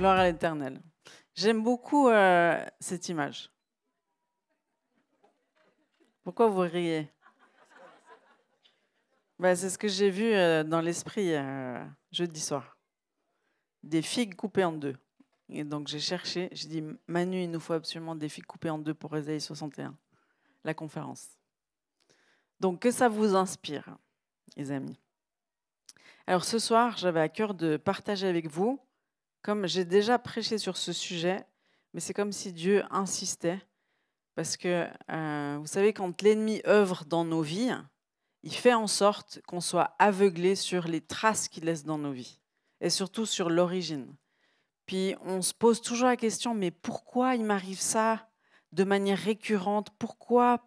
Gloire à l'Éternel. J'aime beaucoup cette image. Pourquoi vous riez? C'est ce que j'ai vu dans l'esprit jeudi soir. Des figues coupées en deux. Et donc j'ai cherché, j'ai dit, Manu, il nous faut absolument des figues coupées en deux pour Ésaïe 61, la conférence. Donc que ça vous inspire, les amis. Alors ce soir, j'avais à cœur de partager avec vous, comme j'ai déjà prêché sur ce sujet, mais c'est comme si Dieu insistait, parce que vous savez, quand l'ennemi œuvre dans nos vies, il fait en sorte qu'on soit aveuglé sur les traces qu'il laisse dans nos vies, et surtout sur l'origine. Puis on se pose toujours la question, mais pourquoi il m'arrive ça de manière récurrente? Pourquoi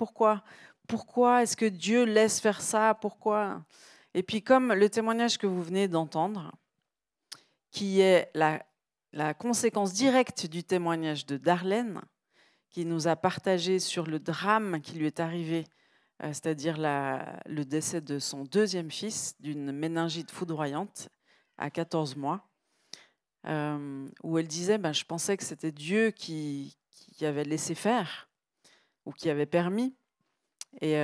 est-ce que Dieu laisse faire ça? Pourquoi? Et puis comme le témoignage que vous venez d'entendre, qui est la conséquence directe du témoignage de Darlène, qui nous a partagé sur le drame qui lui est arrivé, c'est-à-dire le décès de son deuxième fils, d'une méningite foudroyante à 14 mois. Où elle disait, je pensais que c'était Dieu qui avait laissé faire ou qui avait permis. Et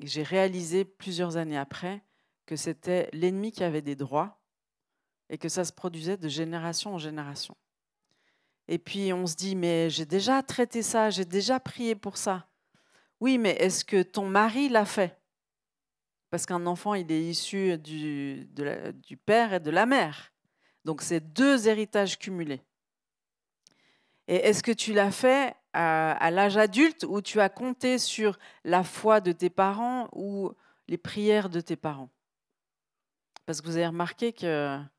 j'ai réalisé plusieurs années après que c'était l'ennemi qui avait des droits et que ça se produisait de génération en génération. Et puis on se dit, mais j'ai déjà traité ça, j'ai déjà prié pour ça. Oui, mais est-ce que ton mari l'a fait? Parce qu'un enfant, il est issu du père et de la mère. Donc, c'est deux héritages cumulés. Et est-ce que tu l'as fait à l'âge adulte ou tu as compté sur la foi de tes parents ou les prières de tes parents? Parce que vous avez remarqué qu'un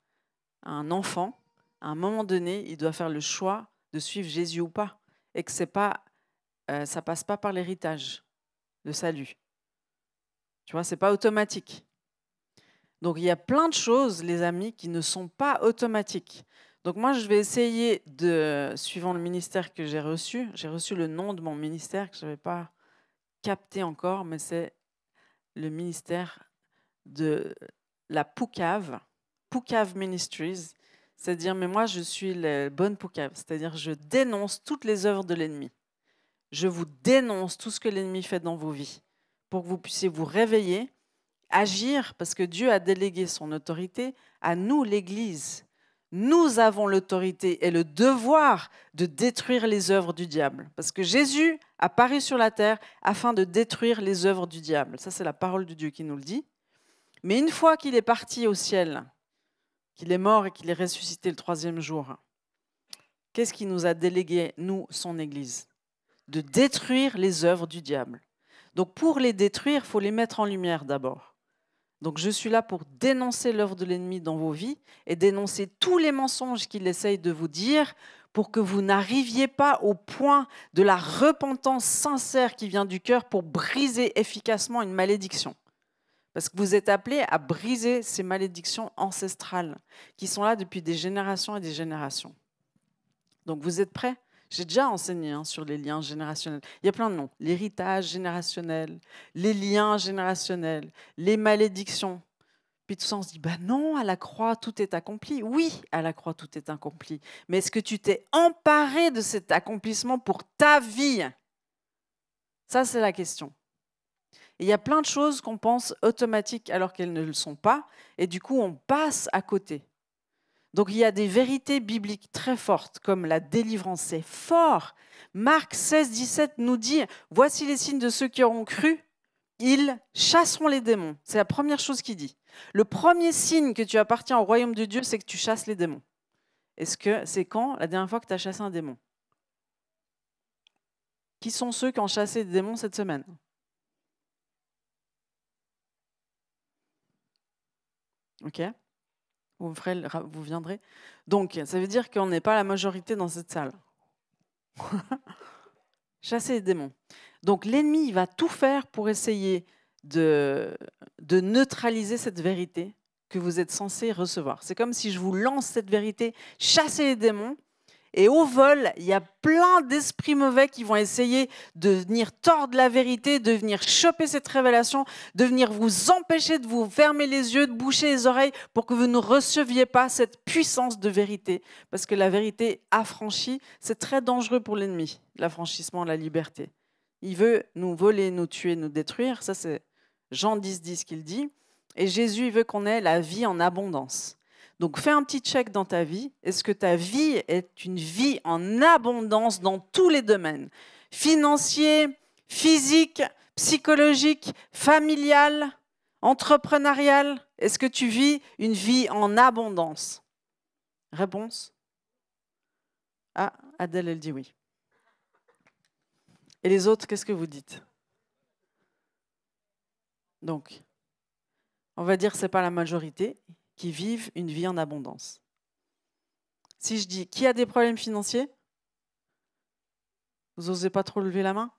enfant, à un moment donné, il doit faire le choix de suivre Jésus ou pas. Et que ça ne passe pas par l'héritage, le salut. Tu vois, ce n'est pas automatique. Donc, il y a plein de choses, les amis, qui ne sont pas automatiques. Donc, moi, je vais essayer suivant le ministère que j'ai reçu le nom de mon ministère que je n'avais pas capté encore, mais c'est le ministère de la Poucave Ministries. C'est-à-dire, mais moi, je suis la bonne Poucave, c'est-à-dire, je dénonce toutes les œuvres de l'ennemi. Je vous dénonce tout ce que l'ennemi fait dans vos vies pour que vous puissiez vous réveiller, agir, parce que Dieu a délégué son autorité à nous, l'Église. Nous avons l'autorité et le devoir de détruire les œuvres du diable. Parce que Jésus a paru sur la terre afin de détruire les œuvres du diable. Ça, c'est la parole de Dieu qui nous le dit. Mais une fois qu'il est parti au ciel, qu'il est mort et qu'il est ressuscité le troisième jour, qu'est-ce qu'il nous a délégué, nous, son Église? De détruire les œuvres du diable. Donc pour les détruire, il faut les mettre en lumière d'abord. Donc je suis là pour dénoncer l'œuvre de l'ennemi dans vos vies et dénoncer tous les mensonges qu'il essaye de vous dire pour que vous n'arriviez pas au point de la repentance sincère qui vient du cœur pour briser efficacement une malédiction. Parce que vous êtes appelés à briser ces malédictions ancestrales qui sont là depuis des générations et des générations. Donc vous êtes prêts? J'ai déjà enseigné sur les liens générationnels. Il y a plein de noms. L'héritage générationnel, les liens générationnels, les malédictions. Puis tout ça, on se dit, non, à la croix, tout est accompli. Oui, à la croix, tout est accompli. Mais est-ce que tu t'es emparé de cet accomplissement pour ta vie? Ça, c'est la question. Et il y a plein de choses qu'on pense automatiques alors qu'elles ne le sont pas. Et du coup, on passe à côté. Donc, il y a des vérités bibliques très fortes, comme la délivrance, c'est fort. Marc 16, 17 nous dit, « Voici les signes de ceux qui auront cru, ils chasseront les démons. » C'est la première chose qu'il dit. Le premier signe que tu appartiens au royaume de Dieu, c'est que tu chasses les démons. Est-ce que c'est quand la dernière fois que tu as chassé un démon? Qui sont ceux qui ont chassé des démons cette semaine? Ok. Vous viendrez. Donc, ça veut dire qu'on n'est pas la majorité dans cette salle. Chasser les démons. Donc, l'ennemi, il va tout faire pour essayer de neutraliser cette vérité que vous êtes censé recevoir. C'est comme si je vous lance cette vérité, chassez les démons, Et au vol, il y a plein d'esprits mauvais qui vont essayer de venir tordre la vérité, de venir choper cette révélation, de venir vous empêcher de vous fermer les yeux, de boucher les oreilles pour que vous ne receviez pas cette puissance de vérité. Parce que la vérité affranchie, c'est très dangereux pour l'ennemi, l'affranchissement, la liberté. Il veut nous voler, nous tuer, nous détruire. Ça, c'est Jean 10 qu'il dit. Et Jésus, il veut qu'on ait la vie en abondance. Donc, fais un petit check dans ta vie. Est-ce que ta vie est une vie en abondance dans tous les domaines? Financier, physique, psychologique, familial, entrepreneurial? Est-ce que tu vis une vie en abondance? Réponse? Ah, Adèle, elle dit oui. Et les autres, qu'est-ce que vous dites? Donc, on va dire que ce n'est pas la majorité qui vivent une vie en abondance. Si je dis, qui a des problèmes financiers? Vous n'osez pas trop lever la main?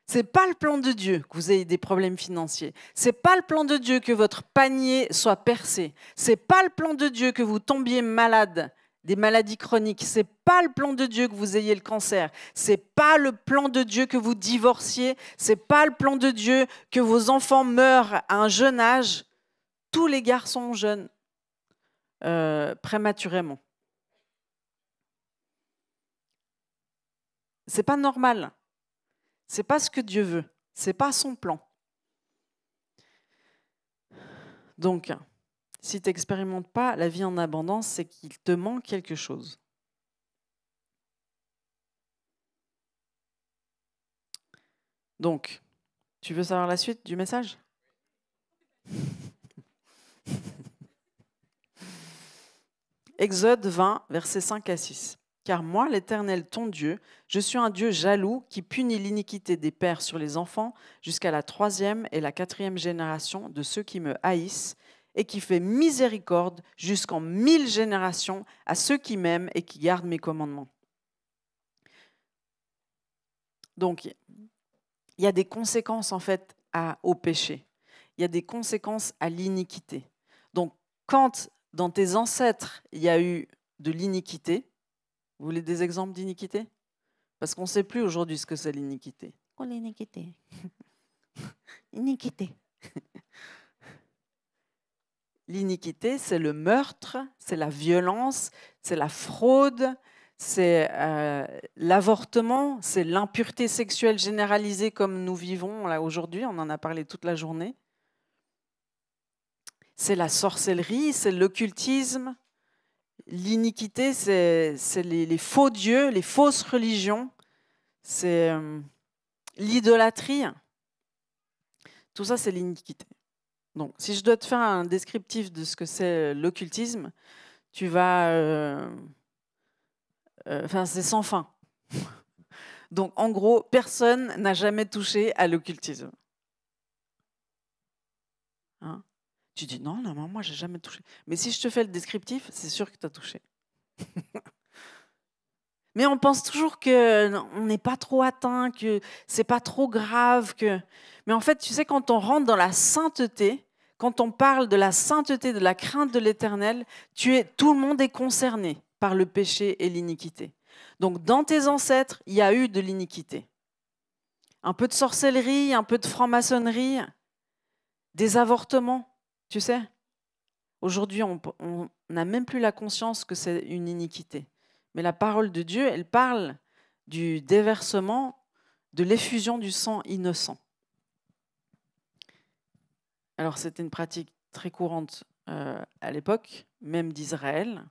Ce n'est pas le plan de Dieu que vous ayez des problèmes financiers. Ce n'est pas le plan de Dieu que votre panier soit percé. Ce n'est pas le plan de Dieu que vous tombiez malade, des maladies chroniques. Ce n'est pas le plan de Dieu que vous ayez le cancer. Ce n'est pas le plan de Dieu que vous divorciez. Ce n'est pas le plan de Dieu que vos enfants meurent à un jeune âge. Tous les garçons jeunes, prématurément. Ce n'est pas normal. Ce n'est pas ce que Dieu veut. Ce n'est pas son plan. Donc, si tu n'expérimentes pas la vie en abondance, c'est qu'il te manque quelque chose. Donc, tu veux savoir la suite du message? Exode 20, versets 5 à 6. Car moi, l'Éternel, ton Dieu, je suis un Dieu jaloux qui punit l'iniquité des pères sur les enfants jusqu'à la 3e et la 4e génération de ceux qui me haïssent et qui fait miséricorde jusqu'en 1000 générations à ceux qui m'aiment et qui gardent mes commandements. Donc, il y a des conséquences en fait au péché. Il y a des conséquences à l'iniquité. Donc, quand dans tes ancêtres, il y a eu de l'iniquité, vous voulez des exemples d'iniquité? Parce qu'on ne sait plus aujourd'hui ce que c'est l'iniquité. Oh, l'iniquité. Iniquité. L'iniquité, c'est le meurtre, c'est la violence, c'est la fraude, c'est l'avortement, c'est l'impureté sexuelle généralisée comme nous vivons là aujourd'hui, on en a parlé toute la journée. C'est la sorcellerie, c'est l'occultisme. L'iniquité, c'est les faux dieux, les fausses religions, c'est l'idolâtrie. Tout ça, c'est l'iniquité. Donc, si je dois te faire un descriptif de ce que c'est l'occultisme, tu vas... c'est sans fin. Donc, en gros, personne n'a jamais touché à l'occultisme. Hein? Tu dis, non, moi, j'ai jamais touché. Mais si je te fais le descriptif, c'est sûr que tu as touché. Mais on pense toujours qu'on n'est pas trop atteint, que c'est pas trop grave. Mais en fait, tu sais, quand on rentre dans la sainteté, quand on parle de la sainteté, de la crainte de l'Éternel, tout le monde est concerné par le péché et l'iniquité. Donc, dans tes ancêtres, il y a eu de l'iniquité. Un peu de sorcellerie, un peu de franc-maçonnerie, des avortements, tu sais. Aujourd'hui, on n'a même plus la conscience que c'est une iniquité. Mais la parole de Dieu, elle parle du déversement, de l'effusion du sang innocent. Alors, c'était une pratique très courante à l'époque, même d'Israël,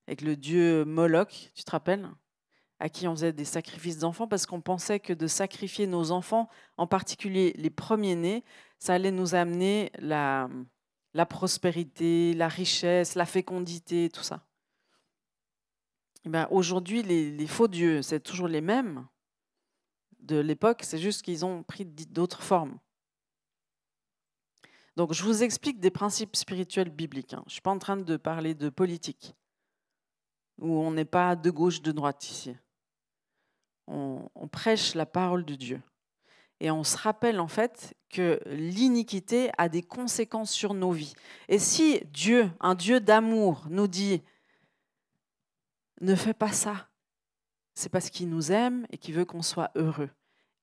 avec le dieu Moloch, tu te rappelles, à qui on faisait des sacrifices d'enfants, parce qu'on pensait que de sacrifier nos enfants, en particulier les premiers-nés, ça allait nous amener la prospérité, la richesse, la fécondité, tout ça. Aujourd'hui, les faux dieux, c'est toujours les mêmes de l'époque, c'est juste qu'ils ont pris d'autres formes. Donc, je vous explique des principes spirituels bibliques. Je ne suis pas en train de parler de politique, où on n'est pas de gauche, de droite ici. On prêche la parole de Dieu. Et on se rappelle en fait que l'iniquité a des conséquences sur nos vies. Et si Dieu, un Dieu d'amour, nous dit ne fait pas ça. C'est parce qu'il nous aime et qu'il veut qu'on soit heureux.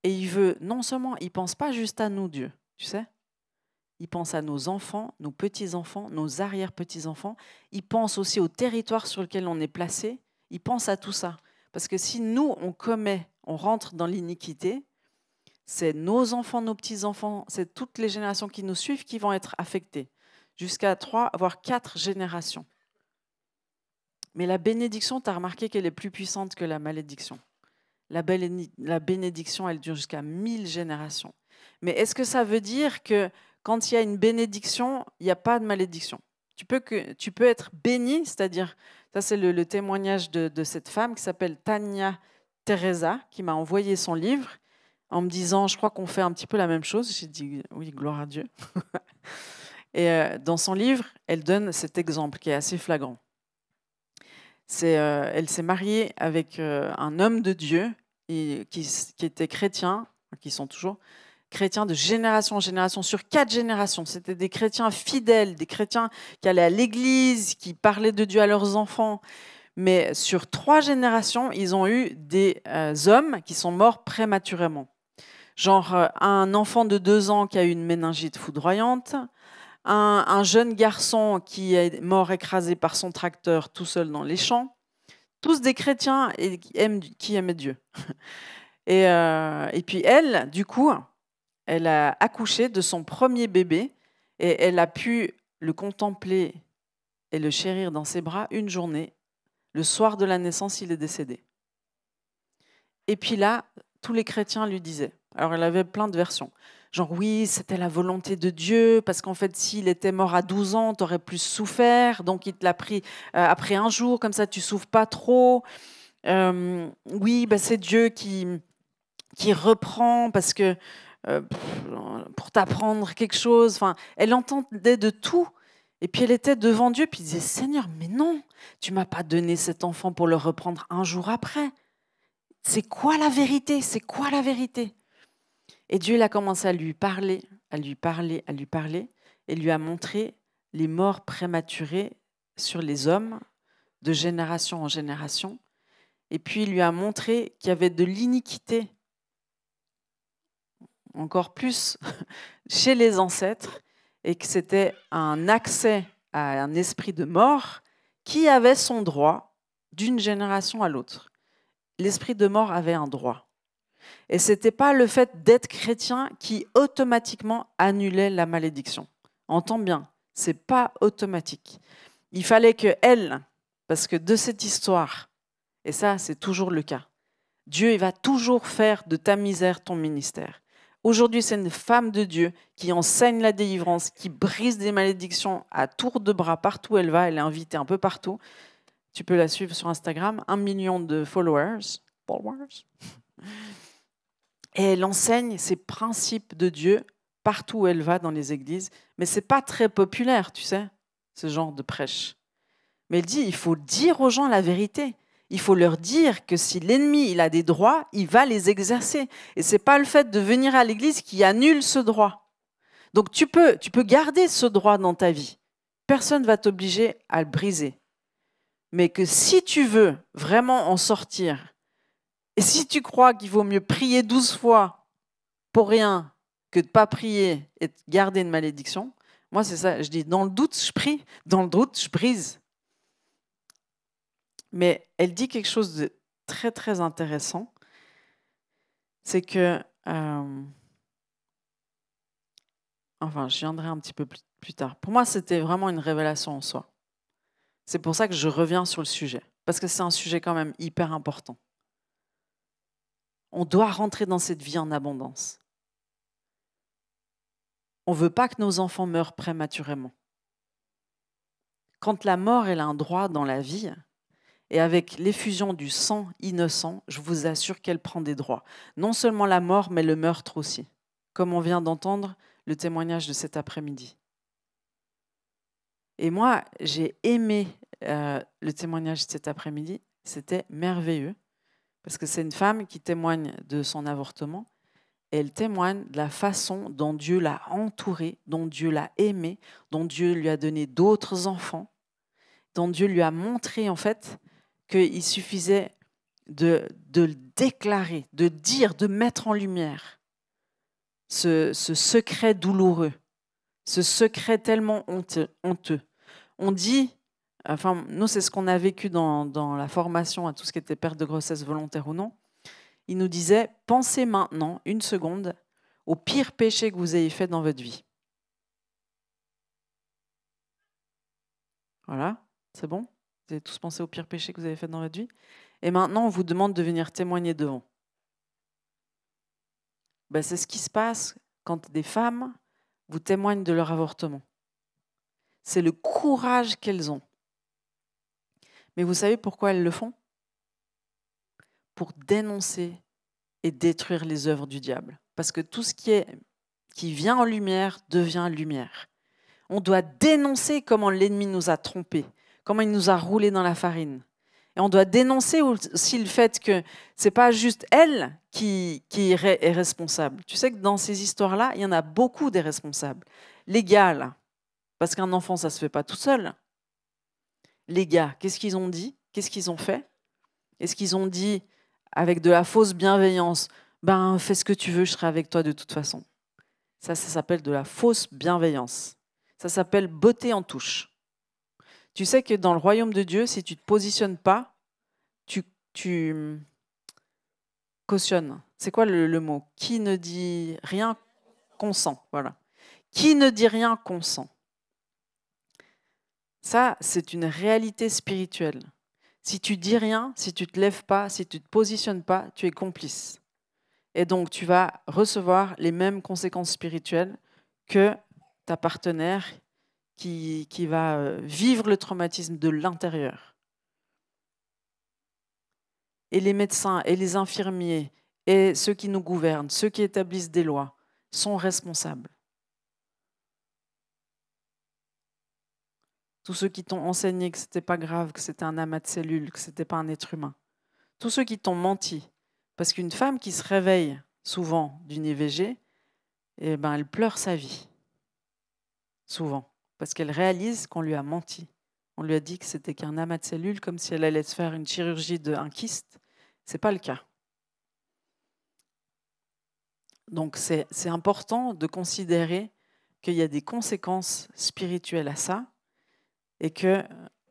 Et il veut, non seulement, il ne pense pas juste à nous, Dieu, tu sais. Il pense à nos enfants, nos petits-enfants, nos arrière-petits-enfants. Il pense aussi au territoire sur lequel on est placé. Il pense à tout ça. Parce que si nous, on rentre dans l'iniquité, c'est nos enfants, nos petits-enfants, c'est toutes les générations qui nous suivent qui vont être affectées. Jusqu'à 3, voire 4 générations. Mais la bénédiction, tu as remarqué qu'elle est plus puissante que la malédiction. La bénédiction, elle dure jusqu'à 1000 générations. Mais est-ce que ça veut dire que quand il y a une bénédiction, il n'y a pas de malédiction? Tu peux être béni, c'est-à-dire, ça c'est le témoignage de cette femme qui s'appelle Tania Teresa, qui m'a envoyé son livre en me disant, je crois qu'on fait un petit peu la même chose. J'ai dit, oui, gloire à Dieu. Et dans son livre, elle donne cet exemple qui est assez flagrant. Elle s'est mariée avec un homme de Dieu qui était chrétien, qui sont toujours chrétiens de génération en génération, sur 4 générations. C'était des chrétiens fidèles, des chrétiens qui allaient à l'église, qui parlaient de Dieu à leurs enfants. Mais sur 3 générations, ils ont eu des hommes qui sont morts prématurément. Genre un enfant de 2 ans qui a eu une méningite foudroyante, un jeune garçon qui est mort écrasé par son tracteur tout seul dans les champs, tous des chrétiens et qui aimaient Dieu. Et puis elle, du coup, elle a accouché de son premier bébé et elle a pu le contempler et le chérir dans ses bras une journée. Le soir de la naissance, il est décédé. Et puis là, tous les chrétiens lui disaient, alors elle avait plein de versions, genre oui, c'était la volonté de Dieu, parce qu'en fait, s'il était mort à 12 ans, tu aurais plus souffert, donc il te l'a pris après un jour, comme ça tu souffres pas trop. Oui, bah, c'est Dieu qui reprend, parce que pour t'apprendre quelque chose. Enfin, elle entendait de tout. Et puis elle était devant Dieu, puis elle disait, Seigneur, mais non, tu m'as pas donné cet enfant pour le reprendre un jour après. C'est quoi la vérité? C'est quoi la vérité? Et Dieu, il a commencé à lui parler, à lui parler, à lui parler, et lui a montré les morts prématurées sur les hommes, de génération en génération. Et puis il lui a montré qu'il y avait de l'iniquité, encore plus chez les ancêtres, et que c'était un accès à un esprit de mort qui avait son droit d'une génération à l'autre. L'esprit de mort avait un droit. Et ce n'était pas le fait d'être chrétien qui automatiquement annulait la malédiction. Entends bien, ce n'est pas automatique. Il fallait qu'elle, parce que de cette histoire, et ça c'est toujours le cas, Dieu il va toujours faire de ta misère ton ministère. Aujourd'hui, c'est une femme de Dieu qui enseigne la délivrance, qui brise des malédictions à tour de bras partout où elle va. Elle est invitée un peu partout. Tu peux la suivre sur Instagram, 1 million de followers. Et elle enseigne ces principes de Dieu partout où elle va dans les églises. Mais ce n'est pas très populaire, tu sais, ce genre de prêche. Mais elle dit, il faut dire aux gens la vérité. Il faut leur dire que si l'ennemi il a des droits, il va les exercer. Et ce n'est pas le fait de venir à l'église qui annule ce droit. Donc tu peux garder ce droit dans ta vie. Personne ne va t'obliger à le briser. Mais que si tu veux vraiment en sortir, et si tu crois qu'il vaut mieux prier 12 fois pour rien que de ne pas prier et de garder une malédiction, moi c'est ça, je dis dans le doute je prie, dans le doute je brise. Mais elle dit quelque chose de très, très intéressant. C'est que... enfin, je viendrai un petit peu plus tard. Pour moi, c'était vraiment une révélation en soi. C'est pour ça que je reviens sur le sujet. Parce que c'est un sujet quand même hyper important. On doit rentrer dans cette vie en abondance. On ne veut pas que nos enfants meurent prématurément. Quand la mort, elle a un droit dans la vie... Et avec l'effusion du sang innocent, je vous assure qu'elle prend des droits. Non seulement la mort, mais le meurtre aussi. Comme on vient d'entendre le témoignage de cet après-midi. Et moi, j'ai aimé le témoignage de cet après-midi. C'était merveilleux. Parce que c'est une femme qui témoigne de son avortement. Et elle témoigne de la façon dont Dieu l'a entourée, dont Dieu l'a aimée, dont Dieu lui a donné d'autres enfants, dont Dieu lui a montré en fait qu'il suffisait de le déclarer, de dire, de mettre en lumière ce secret douloureux, ce secret tellement honteux. On dit, enfin, nous, c'est ce qu'on a vécu dans la formation à tout ce qui était perte de grossesse volontaire ou non. Il nous disait, pensez maintenant, une seconde, au pire péché que vous ayez fait dans votre vie. Voilà, c'est bon? Vous avez tous pensé au pire péché que vous avez fait dans votre vie? Et maintenant, on vous demande de venir témoigner devant. Ben, c'est ce qui se passe quand des femmes vous témoignent de leur avortement. C'est le courage qu'elles ont. Mais vous savez pourquoi elles le font? Pour dénoncer et détruire les œuvres du diable. Parce que tout ce qui vient en lumière devient lumière. On doit dénoncer comment l'ennemi nous a trompés, comment il nous a roulés dans la farine. Et on doit dénoncer aussi le fait que ce n'est pas juste elle qui est responsable. Tu sais que dans ces histoires-là, il y en a beaucoup des responsables. Les gars, là, parce qu'un enfant, ça ne se fait pas tout seul. Les gars, qu'est-ce qu'ils ont dit? Qu'est-ce qu'ils ont fait? Est-ce qu'ils ont dit, avec de la fausse bienveillance, ben, fais ce que tu veux, je serai avec toi de toute façon? Ça s'appelle de la fausse bienveillance. Ça s'appelle beauté en touche. Tu sais que dans le royaume de Dieu, si tu ne te positionnes pas, tu cautionnes. C'est quoi le mot? Qui ne dit rien consent. Voilà. Qui ne dit rien consent. Ça, c'est une réalité spirituelle. Si tu dis rien, si tu ne te lèves pas, si tu ne te positionnes pas, tu es complice. Et donc, tu vas recevoir les mêmes conséquences spirituelles que ta partenaire qui va vivre le traumatisme de l'intérieur. Et les médecins et les infirmiers et ceux qui nous gouvernent, ceux qui établissent des lois, sont responsables. Tous ceux qui t'ont enseigné que ce n'était pas grave, que c'était un amas de cellules, que ce n'était pas un être humain. Tous ceux qui t'ont menti. Parce qu'une femme qui se réveille souvent d'une IVG, eh ben, elle pleure sa vie. Souvent. Parce qu'elle réalise qu'on lui a menti. On lui a dit que c'était qu'un amas de cellules, comme si elle allait se faire une chirurgie d'un kyste. Ce n'est pas le cas. Donc c'est important de considérer qu'il y a des conséquences spirituelles à ça et que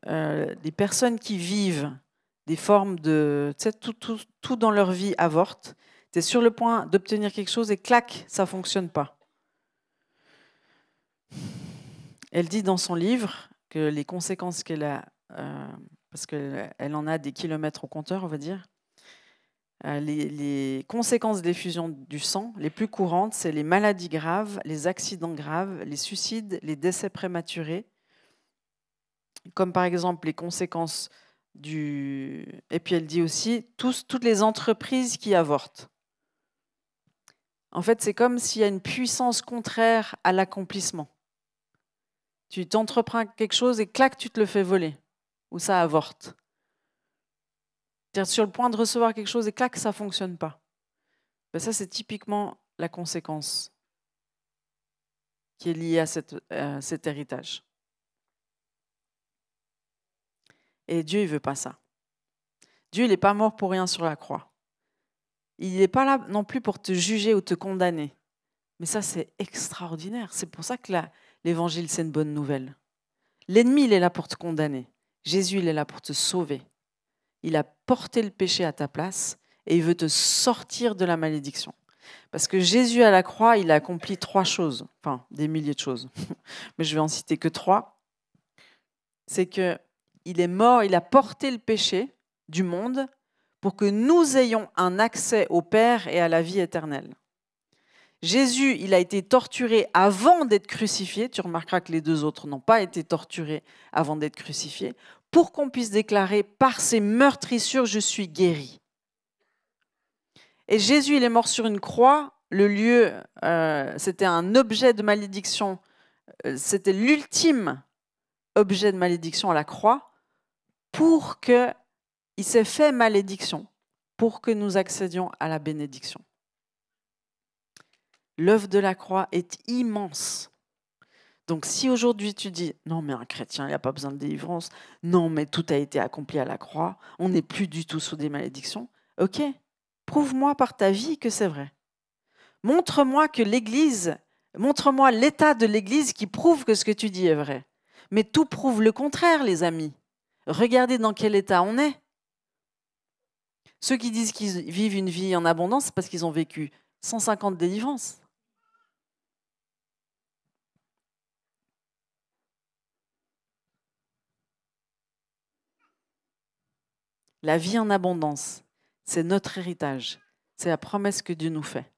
les personnes qui vivent des formes de... Tu sais, tout dans leur vie avorte. Tu es sur le point d'obtenir quelque chose et clac, ça ne fonctionne pas. Elle dit dans son livre que les conséquences qu'elle a, parce qu'elle en a des kilomètres au compteur, on va dire, les conséquences des effusions du sang, les plus courantes, c'est les maladies graves, les accidents graves, les suicides, les décès prématurés, comme par exemple les conséquences du... Et puis elle dit aussi, toutes les entreprises qui avortent. En fait, c'est comme s'il y a une puissance contraire à l'accomplissement. Tu t'entreprends quelque chose et clac, tu te le fais voler, ou ça avorte. Tu es sur le point de recevoir quelque chose et clac, ça ne fonctionne pas. Ben ça, c'est typiquement la conséquence qui est liée à cet héritage. Et Dieu, il ne veut pas ça. Dieu, il n'est pas mort pour rien sur la croix. Il n'est pas là non plus pour te juger ou te condamner. Mais ça, c'est extraordinaire. C'est pour ça que l'évangile, c'est une bonne nouvelle. L'ennemi, il est là pour te condamner. Jésus, il est là pour te sauver. Il a porté le péché à ta place et il veut te sortir de la malédiction. Parce que Jésus, à la croix, il a accompli 3 choses. Enfin, des milliers de choses. Mais je vais en citer que 3. C'est qu'il est mort, il a porté le péché du monde pour que nous ayons un accès au Père et à la vie éternelle. Jésus, il a été torturé avant d'être crucifié. Tu remarqueras que les 2 autres n'ont pas été torturés avant d'être crucifiés, pour qu'on puisse déclarer, par ses meurtrissures, je suis guéri. Et Jésus, il est mort sur une croix. Le lieu, c'était un objet de malédiction. C'était l'ultime objet de malédiction à la croix, pour que il s'est fait malédiction, pour que nous accédions à la bénédiction. L'œuvre de la croix est immense. Donc si aujourd'hui tu dis « Non, mais un chrétien, il n'a pas besoin de délivrance. Non, mais tout a été accompli à la croix. On n'est plus du tout sous des malédictions. » Ok, prouve-moi par ta vie que c'est vrai. Montre-moi que l'Église, montre-moi l'état de l'Église qui prouve que ce que tu dis est vrai. Mais tout prouve le contraire, les amis. Regardez dans quel état on est. Ceux qui disent qu'ils vivent une vie en abondance, c'est parce qu'ils ont vécu 150 délivrances. La vie en abondance, c'est notre héritage. C'est la promesse que Dieu nous fait.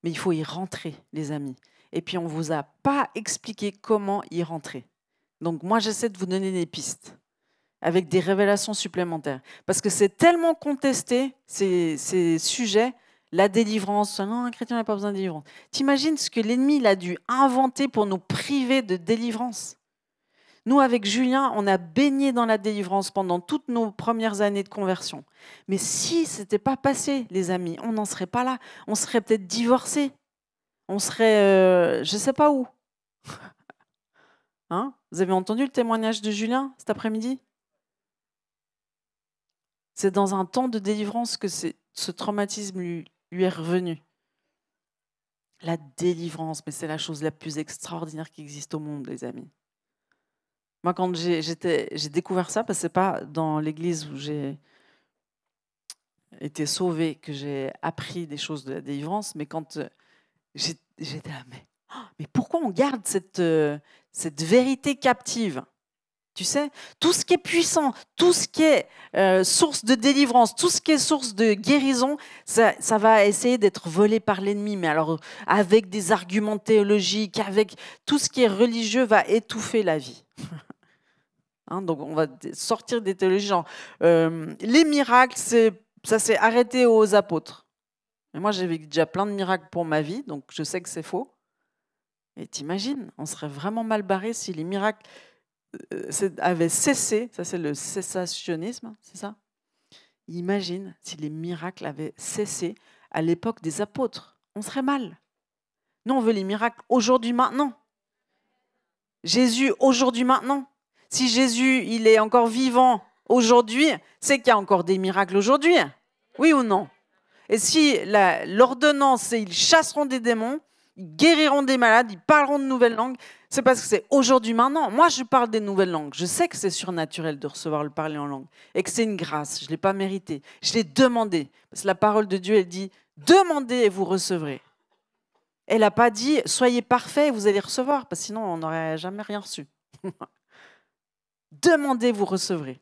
Mais il faut y rentrer, les amis. Et puis, on ne vous a pas expliqué comment y rentrer. Donc, moi, j'essaie de vous donner des pistes avec des révélations supplémentaires. Parce que c'est tellement contesté, ces sujets, la délivrance. Non, un chrétien n'a pas besoin de délivrance. T'imagines ce que l'ennemi il a dû inventer pour nous priver de délivrance? Nous, avec Julien, on a baigné dans la délivrance pendant toutes nos premières années de conversion. Mais si ce n'était pas passé, les amis, on n'en serait pas là. On serait peut-être divorcés. On serait, je ne sais pas où. Hein? Vous avez entendu le témoignage de Julien cet après-midi? C'est dans un temps de délivrance que ce traumatisme lui est revenu. La délivrance, mais c'est la chose la plus extraordinaire qui existe au monde, les amis. Moi, quand j'ai découvert ça, parce que ce n'est pas dans l'église où j'ai été sauvée que j'ai appris des choses de la délivrance, mais quand j'étais là, mais pourquoi on garde cette vérité captive? Tu sais, tout ce qui est puissant, tout ce qui est source de délivrance, tout ce qui est source de guérison, ça va essayer d'être volé par l'ennemi. Mais alors, avec des arguments théologiques, avec tout ce qui est religieux, va étouffer la vie. Hein, donc, on va sortir des théologies genre les miracles, ça s'est arrêté aux apôtres. Mais moi, j'ai vécu déjà plein de miracles pour ma vie, donc je sais que c'est faux. Et t'imagines, on serait vraiment mal barré si les miracles avait cessé, ça c'est le cessationnisme, c'est ça? Imagine si les miracles avaient cessé à l'époque des apôtres. On serait mal. Nous, on veut les miracles aujourd'hui, maintenant. Jésus, aujourd'hui, maintenant. Si Jésus, il est encore vivant aujourd'hui, c'est qu'il y a encore des miracles aujourd'hui. Oui ou non? Et si l'ordonnance, c'est ils chasseront des démons, ils guériront des malades, ils parleront de nouvelles langues, c'est parce que c'est aujourd'hui, maintenant. Moi, je parle des nouvelles langues. Je sais que c'est surnaturel de recevoir le parler en langue et que c'est une grâce. Je ne l'ai pas mérité. Je l'ai demandé. Parce que la parole de Dieu, elle dit « Demandez et vous recevrez ». Elle n'a pas dit « Soyez parfaits et vous allez recevoir », parce que sinon, on n'aurait jamais rien reçu. Demandez, vous recevrez.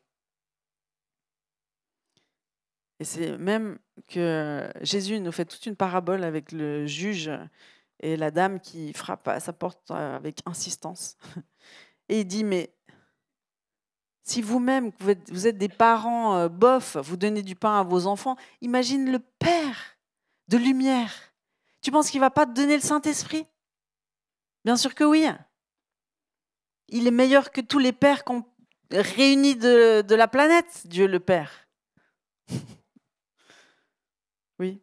Et c'est même que Jésus nous fait toute une parabole avec le juge et la dame qui frappe à sa porte avec insistance. Et il dit, mais si vous-même, vous êtes des parents bofs, vous donnez du pain à vos enfants, imagine le Père de lumière. Tu penses qu'il ne va pas te donner le Saint-Esprit? Bien sûr que oui. Il est meilleur que tous les pères qu'on réunis de la planète, Dieu le Père. Oui.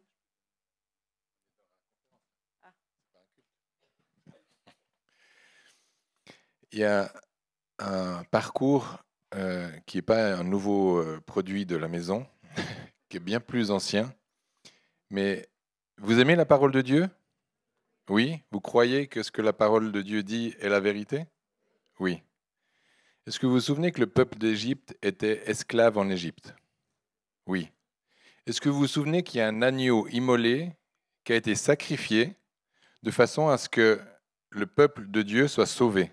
Il y a un parcours qui n'est pas un nouveau produit de la maison, qui est bien plus ancien. Mais vous aimez la parole de Dieu? Oui. Vous croyez que ce que la parole de Dieu dit est la vérité? Oui. Est-ce que vous vous souvenez que le peuple d'Égypte était esclave en Égypte? Oui. Est-ce que vous vous souvenez qu'il y a un agneau immolé qui a été sacrifié de façon à ce que le peuple de Dieu soit sauvé?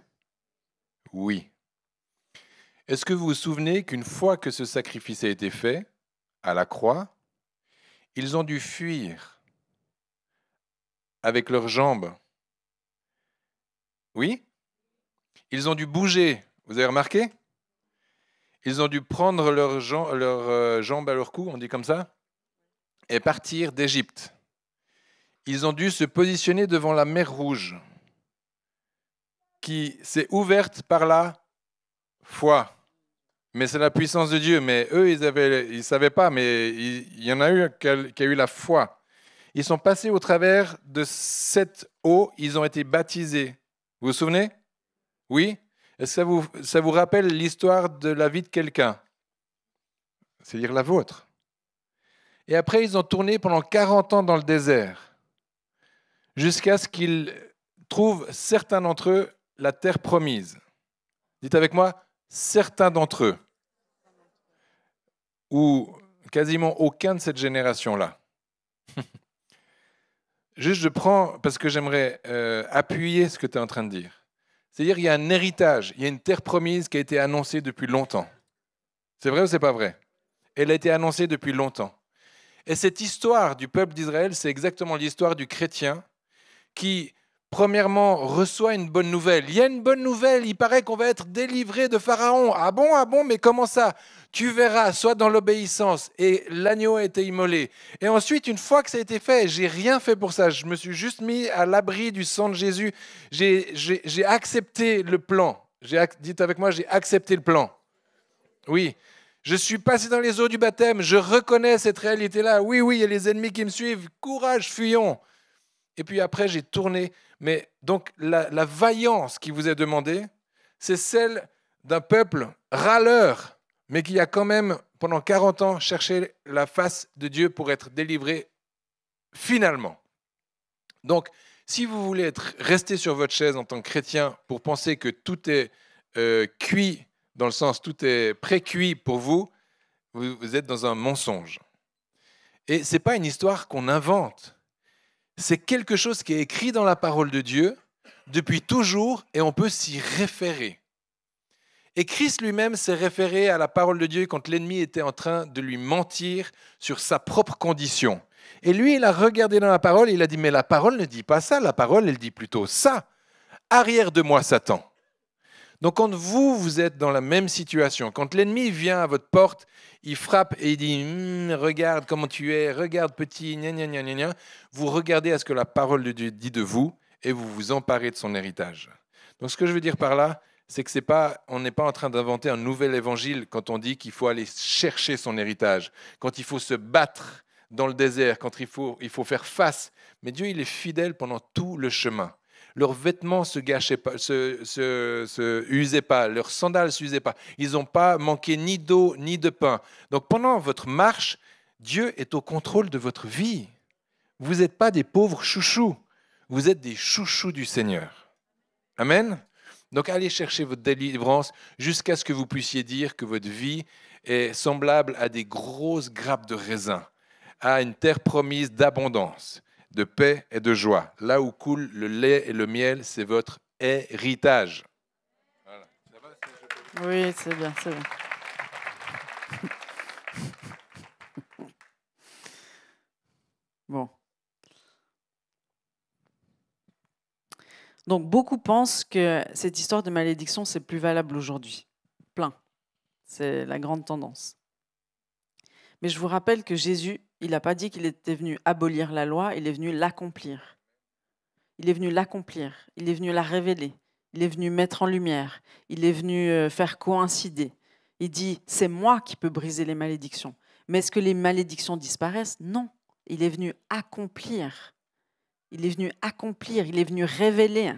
Oui. Est-ce que vous vous souvenez qu'une fois que ce sacrifice a été fait, à la croix, ils ont dû fuir avec leurs jambes? Oui? Ils ont dû bouger. Vous avez remarqué? Ils ont dû prendre leurs jambes à leur cou, on dit comme ça, et partir d'Égypte. Ils ont dû se positionner devant la mer Rouge, qui s'est ouverte par la foi. Mais c'est la puissance de Dieu. Mais eux, ils ne savaient pas, mais il y en a eu qui a eu la foi. Ils sont passés au travers de cette eau, ils ont été baptisés. Vous vous souvenez? Oui? Est-ce que ça vous rappelle l'histoire de la vie de quelqu'un? C'est-à-dire la vôtre. Et après, ils ont tourné pendant 40 ans dans le désert, jusqu'à ce qu'ils trouvent, certains d'entre eux, la terre promise. Dites avec moi, certains d'entre eux, ou quasiment aucun de cette génération-là. Juste, je prends, parce que j'aimerais appuyer ce que tu es en train de dire. C'est-à-dire qu'il y a un héritage, il y a une terre promise qui a été annoncée depuis longtemps. C'est vrai ou c'est pas vrai? Elle a été annoncée depuis longtemps. Et cette histoire du peuple d'Israël, c'est exactement l'histoire du chrétien qui, premièrement, reçoit une bonne nouvelle. Il y a une bonne nouvelle, il paraît qu'on va être délivré de Pharaon. Ah bon, mais comment ça? Tu verras, soit dans l'obéissance, et l'agneau a été immolé. Et ensuite, une fois que ça a été fait, j'ai rien fait pour ça, je me suis juste mis à l'abri du sang de Jésus. J'ai accepté le plan. Dites avec moi, j'ai accepté le plan. Oui. Je suis passé dans les eaux du baptême, je reconnais cette réalité-là. Oui, il y a les ennemis qui me suivent. Courage, fuyons. Et puis après, j'ai tourné. Mais donc, la vaillance qui vous est demandée, c'est celle d'un peuple râleur, mais qui a quand même, pendant 40 ans, cherché la face de Dieu pour être délivré finalement. Donc, si vous voulez rester sur votre chaise en tant que chrétien pour penser que tout est cuit, dans le sens tout est pré-cuit pour vous, vous êtes dans un mensonge. Et ce n'est pas une histoire qu'on invente. C'est quelque chose qui est écrit dans la parole de Dieu depuis toujours et on peut s'y référer. Et Christ lui-même s'est référé à la parole de Dieu quand l'ennemi était en train de lui mentir sur sa propre condition. Et lui, il a regardé dans la parole et il a dit « Mais la parole ne dit pas ça, la parole, elle dit plutôt ça. Arrière de moi, Satan. » Donc quand vous êtes dans la même situation, quand l'ennemi vient à votre porte, il frappe et il dit « Regarde comment tu es, regarde petit, gna gna gna gna », vous regardez à ce que la parole de Dieu dit de vous et vous vous emparez de son héritage. Donc ce que je veux dire par là, c'est que on n'est pas en train d'inventer un nouvel évangile quand on dit qu'il faut aller chercher son héritage, quand il faut se battre dans le désert, quand il faut faire face. Mais Dieu, il est fidèle pendant tout le chemin. Leurs vêtements se gâchaient pas, se usaient pas, leurs sandales ne s'usaient pas. Ils n'ont pas manqué ni d'eau ni de pain. Donc pendant votre marche, Dieu est au contrôle de votre vie. Vous n'êtes pas des pauvres chouchous, vous êtes des chouchous du Seigneur. Amen. Donc allez chercher votre délivrance jusqu'à ce que vous puissiez dire que votre vie est semblable à des grosses grappes de raisin, à une terre promise d'abondance, de paix et de joie. Là où coule le lait et le miel, c'est votre héritage. Voilà. Ça va, oui, c'est bien, c'est bien. Bon. Donc, beaucoup pensent que cette histoire de malédiction, c'est plus valable aujourd'hui. Plein. C'est la grande tendance. Mais je vous rappelle que Jésus, il n'a pas dit qu'il était venu abolir la loi, il est venu l'accomplir. Il est venu l'accomplir, il est venu la révéler, il est venu mettre en lumière, il est venu faire coïncider. Il dit, c'est moi qui peux briser les malédictions. Mais est-ce que les malédictions disparaissent? Non, il est venu accomplir. Il est venu accomplir, il est venu révéler.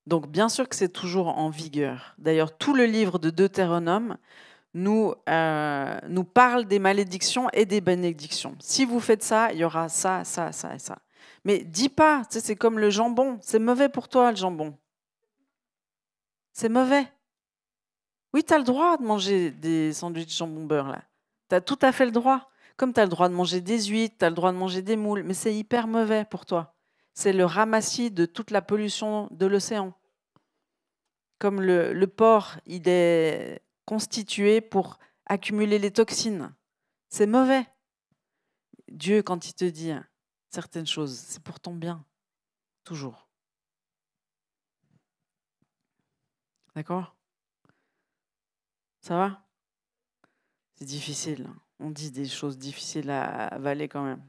Donc, bien sûr que c'est toujours en vigueur. D'ailleurs, tout le livre de Deutéronome nous parle des malédictions et des bénédictions. Si vous faites ça, il y aura ça, ça, ça et ça. Mais dis pas, tu sais, c'est comme le jambon. C'est mauvais pour toi, le jambon. C'est mauvais. Oui, tu as le droit de manger des sandwichs jambon beurre, là. Tu as tout à fait le droit. Comme tu as le droit de manger des huîtres, tu as le droit de manger des moules, mais c'est hyper mauvais pour toi. C'est le ramassis de toute la pollution de l'océan. Comme le porc, il est constitué pour accumuler les toxines. C'est mauvais. Dieu, quand il te dit certaines choses, c'est pour ton bien. Toujours. D'accord? Ça va? C'est difficile. On dit des choses difficiles à avaler quand même.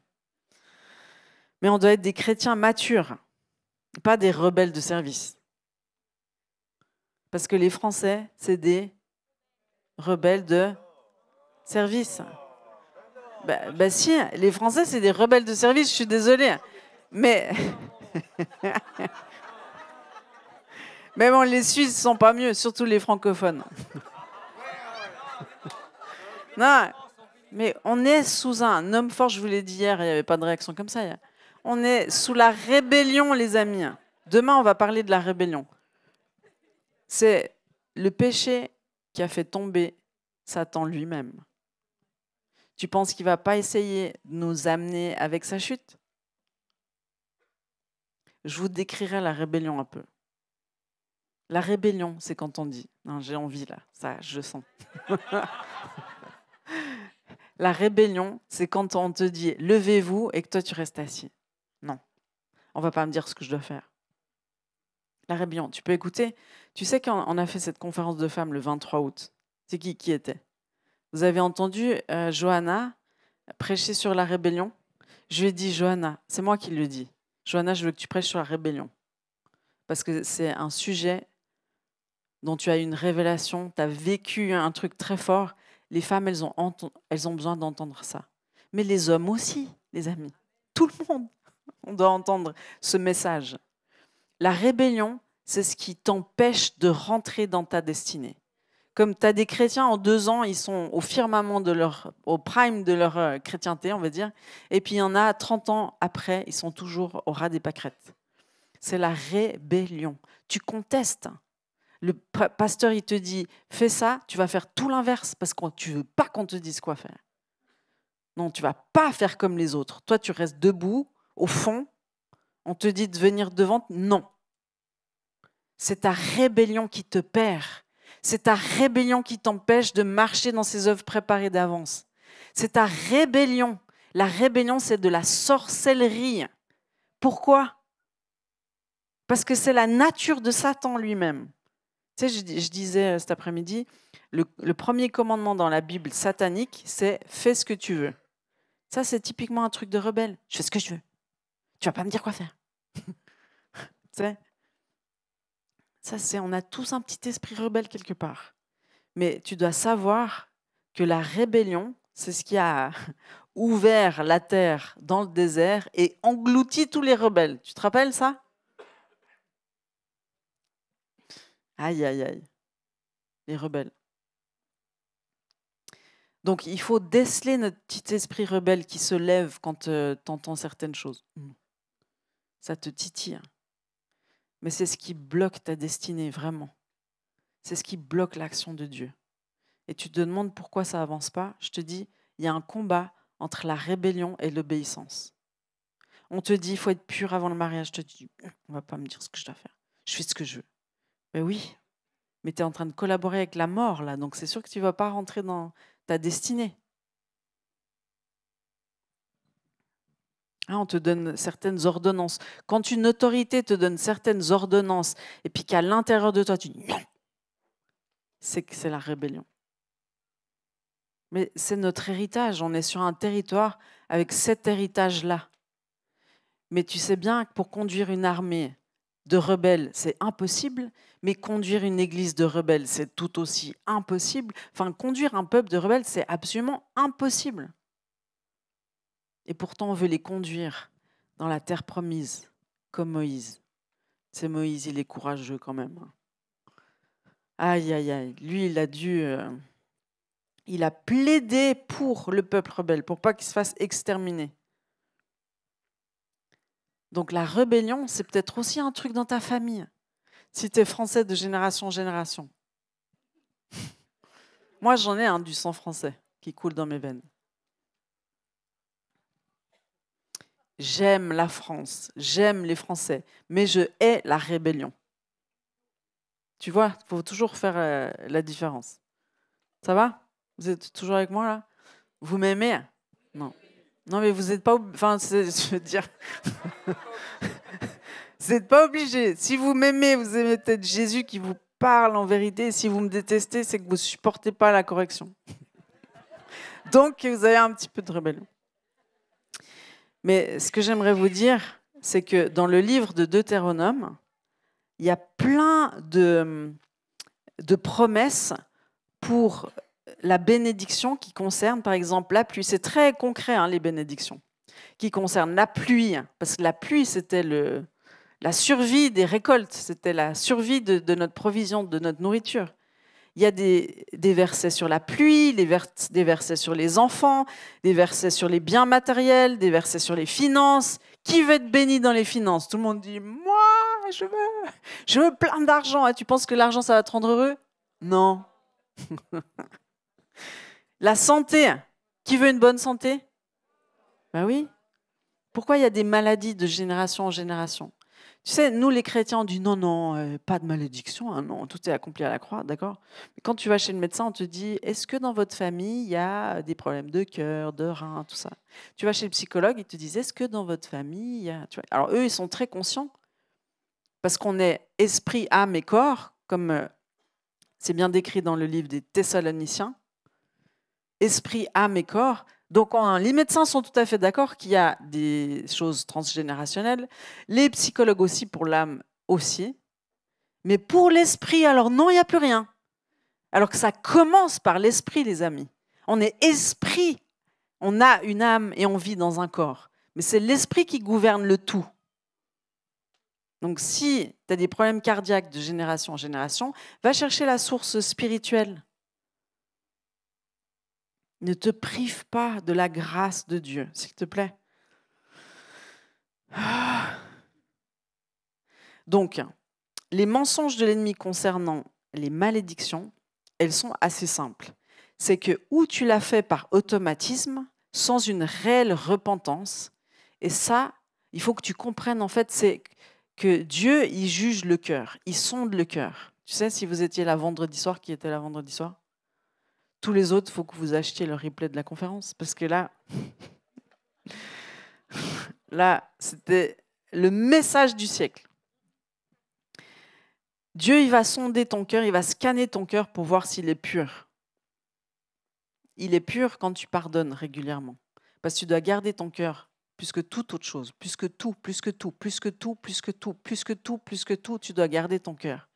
Mais on doit être des chrétiens matures, pas des rebelles de service. Parce que les Français, c'est des rebelles de service. Bah si, les Français, c'est des rebelles de service, je suis désolée. Mais Mais bon, les Suisses sont pas mieux, surtout les francophones. Non, mais on est sous un homme fort, je vous l'ai dit hier, il n'y avait pas de réaction comme ça hier. On est sous la rébellion, les amis. Demain, on va parler de la rébellion. C'est le péché qui a fait tomber Satan lui-même. Tu penses qu'il ne va pas essayer de nous amener avec sa chute? Je vous décrirai la rébellion un peu. La rébellion, c'est quand on dit, non, j'ai envie là, ça, je sens. La rébellion, c'est quand on te dit, levez-vous et que toi, tu restes assis. Non, on ne va pas me dire ce que je dois faire. La rébellion, tu peux écouter. Tu sais qu'on a fait cette conférence de femmes le 23 août. C'est qui était? Vous avez entendu Johanna prêcher sur la rébellion? Je lui ai dit, Johanna, c'est moi qui le dis. Johanna, je veux que tu prêches sur la rébellion. Parce que c'est un sujet dont tu as une révélation, tu as vécu un truc très fort. Les femmes, elles ont besoin d'entendre ça. Mais les hommes aussi, les amis. Tout le monde, on doit entendre ce message. La rébellion, c'est ce qui t'empêche de rentrer dans ta destinée. Comme tu as des chrétiens, en 2 ans, ils sont au firmament au prime de leur chrétienté, on va dire. Et puis il y en a 30 ans après, ils sont toujours au ras des pâquerettes. C'est la rébellion. Tu contestes. Le pasteur, il te dit, fais ça, tu vas faire tout l'inverse parce que tu ne veux pas qu'on te dise quoi faire. Non, tu ne vas pas faire comme les autres. Toi, tu restes debout, au fond. On te dit de venir devant. Non. C'est ta rébellion qui te perd. C'est ta rébellion qui t'empêche de marcher dans ces œuvres préparées d'avance. C'est ta rébellion. La rébellion, c'est de la sorcellerie. Pourquoi? Parce que c'est la nature de Satan lui-même. Tu sais, je disais cet après-midi, le premier commandement dans la Bible satanique, c'est « fais ce que tu veux ». Ça, c'est typiquement un truc de rebelle. Je fais ce que je veux. Tu vas pas me dire quoi faire. Tu sais, ça, on a tous un petit esprit rebelle quelque part. Mais tu dois savoir que la rébellion, c'est ce qui a ouvert la terre dans le désert et englouti tous les rebelles. Tu te rappelles ça? Aïe, aïe, aïe. Les rebelles. Donc, il faut déceler notre petit esprit rebelle qui se lève quand tu entends certaines choses. Ça te titille. Mais c'est ce qui bloque ta destinée, vraiment. C'est ce qui bloque l'action de Dieu. Et tu te demandes pourquoi ça n'avance pas. Je te dis, il y a un combat entre la rébellion et l'obéissance. On te dit, il faut être pur avant le mariage. Je te dis, on ne va pas me dire ce que je dois faire. Je fais ce que je veux. Ben oui, mais tu es en train de collaborer avec la mort, là. Donc c'est sûr que tu ne vas pas rentrer dans ta destinée. On te donne certaines ordonnances. Quand une autorité te donne certaines ordonnances et puis qu'à l'intérieur de toi, tu dis non, c'est que c'est la rébellion. Mais c'est notre héritage. On est sur un territoire avec cet héritage-là. Mais tu sais bien que pour conduire une armée de rebelles, c'est impossible. Mais conduire une église de rebelles, c'est tout aussi impossible. Enfin, conduire un peuple de rebelles, c'est absolument impossible. Et pourtant, on veut les conduire dans la terre promise, comme Moïse. C'est Moïse, il est courageux quand même. Aïe, aïe, aïe. Lui, il a plaidé pour le peuple rebelle, pour pas qu'il se fasse exterminer. Donc la rébellion, c'est peut-être aussi un truc dans ta famille, si tu es français de génération en génération. Moi, j'en ai du sang français qui coule dans mes veines. J'aime la France, j'aime les Français, mais je hais la rébellion. Tu vois, il faut toujours faire la différence. Ça va? Vous êtes toujours avec moi là? Vous m'aimez? Non. Non, mais vous n'êtes pas... Enfin, je veux dire... vous n'êtes pas obligé. Si vous m'aimez, vous aimez peut-être Jésus qui vous parle en vérité. Et si vous me détestez, c'est que vous ne supportez pas la correction. Donc, vous avez un petit peu de rébellion. Mais ce que j'aimerais vous dire, c'est que dans le livre de Deutéronome, il y a plein de promesses pour la bénédiction qui concerne, par exemple, la pluie. C'est très concret, les bénédictions, qui concernent la pluie, parce que la pluie, c'était la survie des récoltes, c'était la survie de notre provision, de notre nourriture. Il y a des versets sur la pluie, des versets sur les enfants, des versets sur les biens matériels, des versets sur les finances. Qui veut être béni dans les finances? Tout le monde dit « Moi, je veux plein d'argent. » Et tu penses que l'argent, ça va te rendre heureux? Non. La santé. Qui veut une bonne santé? Ben oui. Pourquoi il y a des maladies de génération en génération? Tu sais, nous les chrétiens, on dit non, non, pas de malédiction, hein, non, tout est accompli à la croix, d'accord? Mais quand tu vas chez le médecin, on te dit, est-ce que dans votre famille, il y a des problèmes de cœur, de rein, tout ça? Tu vas chez le psychologue, ils te disent, est-ce que dans votre famille, il y a... Tu vois, alors eux, ils sont très conscients, parce qu'on est esprit, âme et corps, comme c'est bien décrit dans le livre des Thessaloniciens, esprit, âme et corps. Donc, les médecins sont tout à fait d'accord qu'il y a des choses transgénérationnelles, les psychologues aussi, pour l'âme aussi, mais pour l'esprit, alors non, il n'y a plus rien. Alors que ça commence par l'esprit, les amis. On est esprit, on a une âme et on vit dans un corps, mais c'est l'esprit qui gouverne le tout. Donc, si tu as des problèmes cardiaques de génération en génération, va chercher la source spirituelle. Ne te prive pas de la grâce de Dieu, s'il te plaît. Donc, les mensonges de l'ennemi concernant les malédictions, elles sont assez simples. C'est que ou tu l'as fait par automatisme, sans une réelle repentance, et ça, il faut que tu comprennes, en fait, c'est que Dieu, il juge le cœur, il sonde le cœur. Tu sais, si vous étiez là vendredi soir, qui était là vendredi soir? Tous les autres, il faut que vous achetiez le replay de la conférence, parce que là, c'était le message du siècle. Dieu, il va sonder ton cœur, il va scanner ton cœur pour voir s'il est pur. Il est pur quand tu pardonnes régulièrement, parce que tu dois garder ton cœur plus que toute autre chose, plus que tout, plus que tout, plus que tout, plus que tout, plus que tout, plus que tout, tu dois garder ton cœur,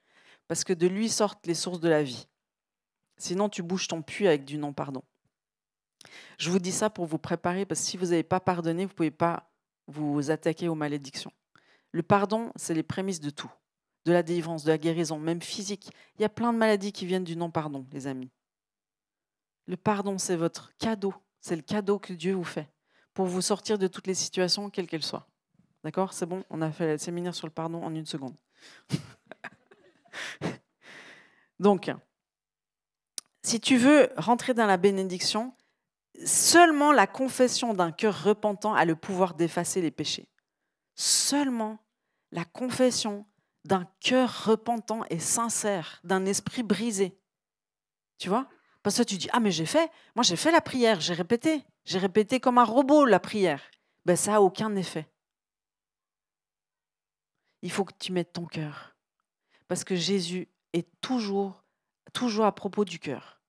parce que de lui sortent les sources de la vie. Sinon, tu bouges ton puits avec du non-pardon. Je vous dis ça pour vous préparer, parce que si vous n'avez pas pardonné, vous ne pouvez pas vous attaquer aux malédictions. Le pardon, c'est les prémices de tout, de la délivrance, de la guérison, même physique. Il y a plein de maladies qui viennent du non-pardon, les amis. Le pardon, c'est votre cadeau. C'est le cadeau que Dieu vous fait pour vous sortir de toutes les situations, quelles qu'elles soient. D'accord? C'est bon? On a fait le séminaire sur le pardon en 1 seconde. Donc, si tu veux rentrer dans la bénédiction, seulement la confession d'un cœur repentant a le pouvoir d'effacer les péchés. Seulement la confession d'un cœur repentant et sincère, d'un esprit brisé. Tu vois? Parce que tu dis, ah mais j'ai fait la prière, j'ai répété comme un robot la prière. Ben, ça n'a aucun effet. Il faut que tu mettes ton cœur. Parce que Jésus est toujours à propos du cœur.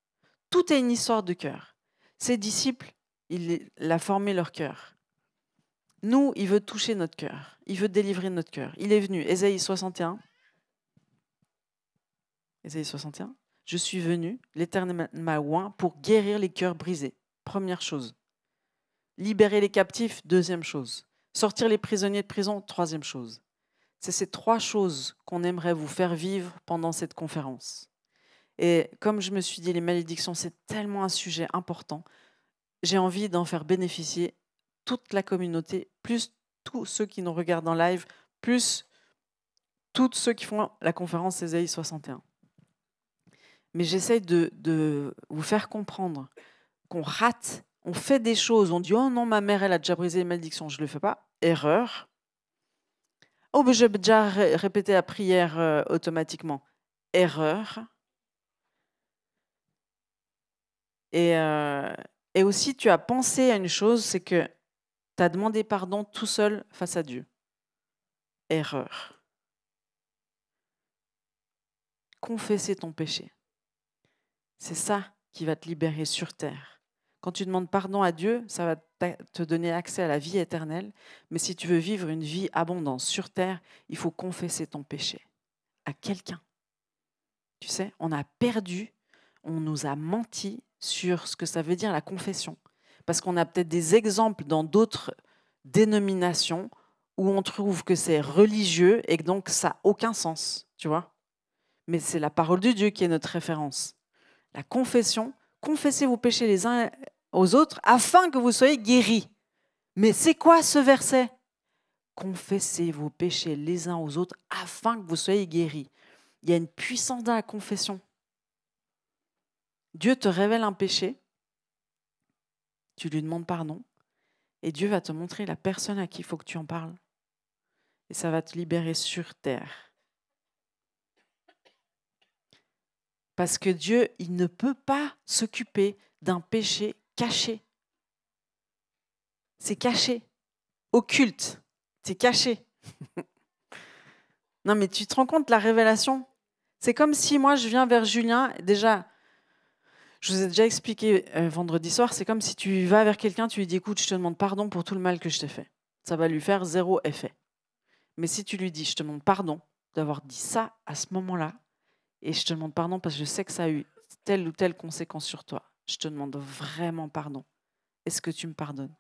Tout est une histoire de cœur. Ses disciples, il a formé leur cœur. Nous, il veut toucher notre cœur. Il veut délivrer notre cœur. Il est venu, Ésaïe 61. Ésaïe 61. Je suis venu, l'Éternel m'a oint pour guérir les cœurs brisés. Première chose. Libérer les captifs, deuxième chose. Sortir les prisonniers de prison, troisième chose. C'est ces 3 choses qu'on aimerait vous faire vivre pendant cette conférence. Et comme je me suis dit, les malédictions, c'est tellement un sujet important. J'ai envie d'en faire bénéficier toute la communauté, plus tous ceux qui nous regardent en live, plus tous ceux qui font la conférence Ésaïe 61. Mais j'essaye de vous faire comprendre qu'on rate, on fait des choses, on dit « Oh non, ma mère, elle a déjà brisé les malédictions, je ne le fais pas. » Erreur. « Oh, mais j'ai déjà répété la prière automatiquement. » Erreur. Et aussi, tu as pensé à une chose, c'est que tu as demandé pardon tout seul face à Dieu. Erreur. Confesser ton péché. C'est ça qui va te libérer sur terre. Quand tu demandes pardon à Dieu, ça va te donner accès à la vie éternelle. Mais si tu veux vivre une vie abondante sur terre, il faut confesser ton péché à quelqu'un. Tu sais, on a perdu, on nous a menti sur ce que ça veut dire la confession. Parce qu'on a peut-être des exemples dans d'autres dénominations où on trouve que c'est religieux et que donc ça n'a aucun sens, tu vois. Mais c'est la parole de Dieu qui est notre référence. La confession, confessez vos péchés les uns aux autres afin que vous soyez guéris. Mais c'est quoi ce verset? Confessez vos péchés les uns aux autres afin que vous soyez guéris. Il y a une puissance dans la confession. Dieu te révèle un péché, tu lui demandes pardon, et Dieu va te montrer la personne à qui il faut que tu en parles. Et ça va te libérer sur terre. Parce que Dieu, il ne peut pas s'occuper d'un péché caché. C'est caché, occulte, c'est caché. Non mais tu te rends compte, la révélation, c'est comme si moi je viens vers Julien, déjà, je vous ai déjà expliqué vendredi soir, c'est comme si tu vas vers quelqu'un, tu lui dis, écoute, je te demande pardon pour tout le mal que je t'ai fait. Ça va lui faire 0 effet. Mais si tu lui dis, je te demande pardon d'avoir dit ça à ce moment-là, et je te demande pardon parce que je sais que ça a eu telle ou telle conséquence sur toi, je te demande vraiment pardon. Est-ce que tu me pardonnes?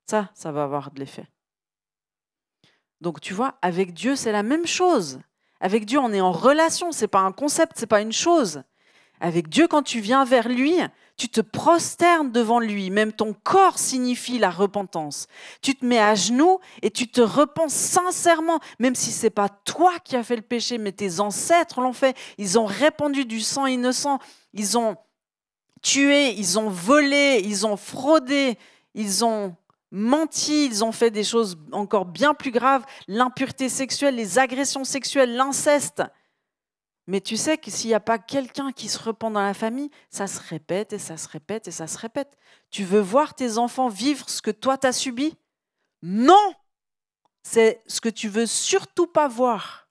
Ça va avoir de l'effet. Donc tu vois, avec Dieu, c'est la même chose. Avec Dieu, on est en relation, ce n'est pas un concept, ce n'est pas une chose. Avec Dieu, quand tu viens vers lui, tu te prosternes devant lui. Même ton corps signifie la repentance. Tu te mets à genoux et tu te repens sincèrement, même si ce n'est pas toi qui as fait le péché, mais tes ancêtres l'ont fait. Ils ont répandu du sang innocent, ils ont tué, ils ont volé, ils ont fraudé, ils ont menti, ils ont fait des choses encore bien plus graves, l'impureté sexuelle, les agressions sexuelles, l'inceste. Mais tu sais que s'il n'y a pas quelqu'un qui se repent dans la famille, ça se répète et ça se répète et ça se répète. Tu veux voir tes enfants vivre ce que toi t'as subi? Non! C'est ce que tu veux surtout pas voir.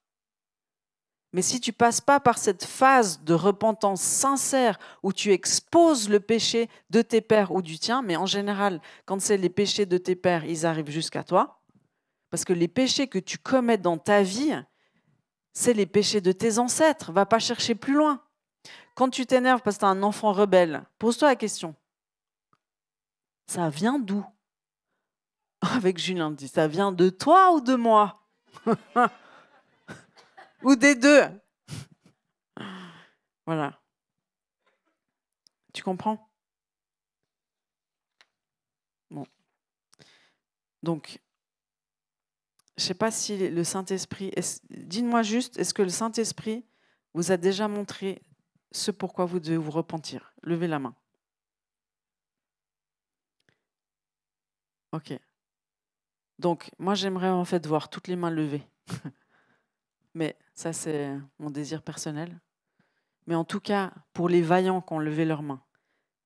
Mais si tu passes pas par cette phase de repentance sincère où tu exposes le péché de tes pères ou du tien, mais en général, quand c'est les péchés de tes pères, ils arrivent jusqu'à toi, parce que les péchés que tu commets dans ta vie, c'est les péchés de tes ancêtres. Va pas chercher plus loin. Quand tu t'énerves parce que tu as un enfant rebelle, pose-toi la question. Ça vient d'où? Avec Julien, dit, ça vient de toi ou de moi? Ou des deux? Voilà. Tu comprends? Bon. Donc, je ne sais pas si le Saint-Esprit... Dites-moi juste, est-ce que le Saint-Esprit vous a déjà montré ce pourquoi vous devez vous repentir? Levez la main. Ok. Donc, moi, j'aimerais en fait voir toutes les mains levées. Mais ça, c'est mon désir personnel. Mais en tout cas, pour les vaillants qui ont levé leurs mains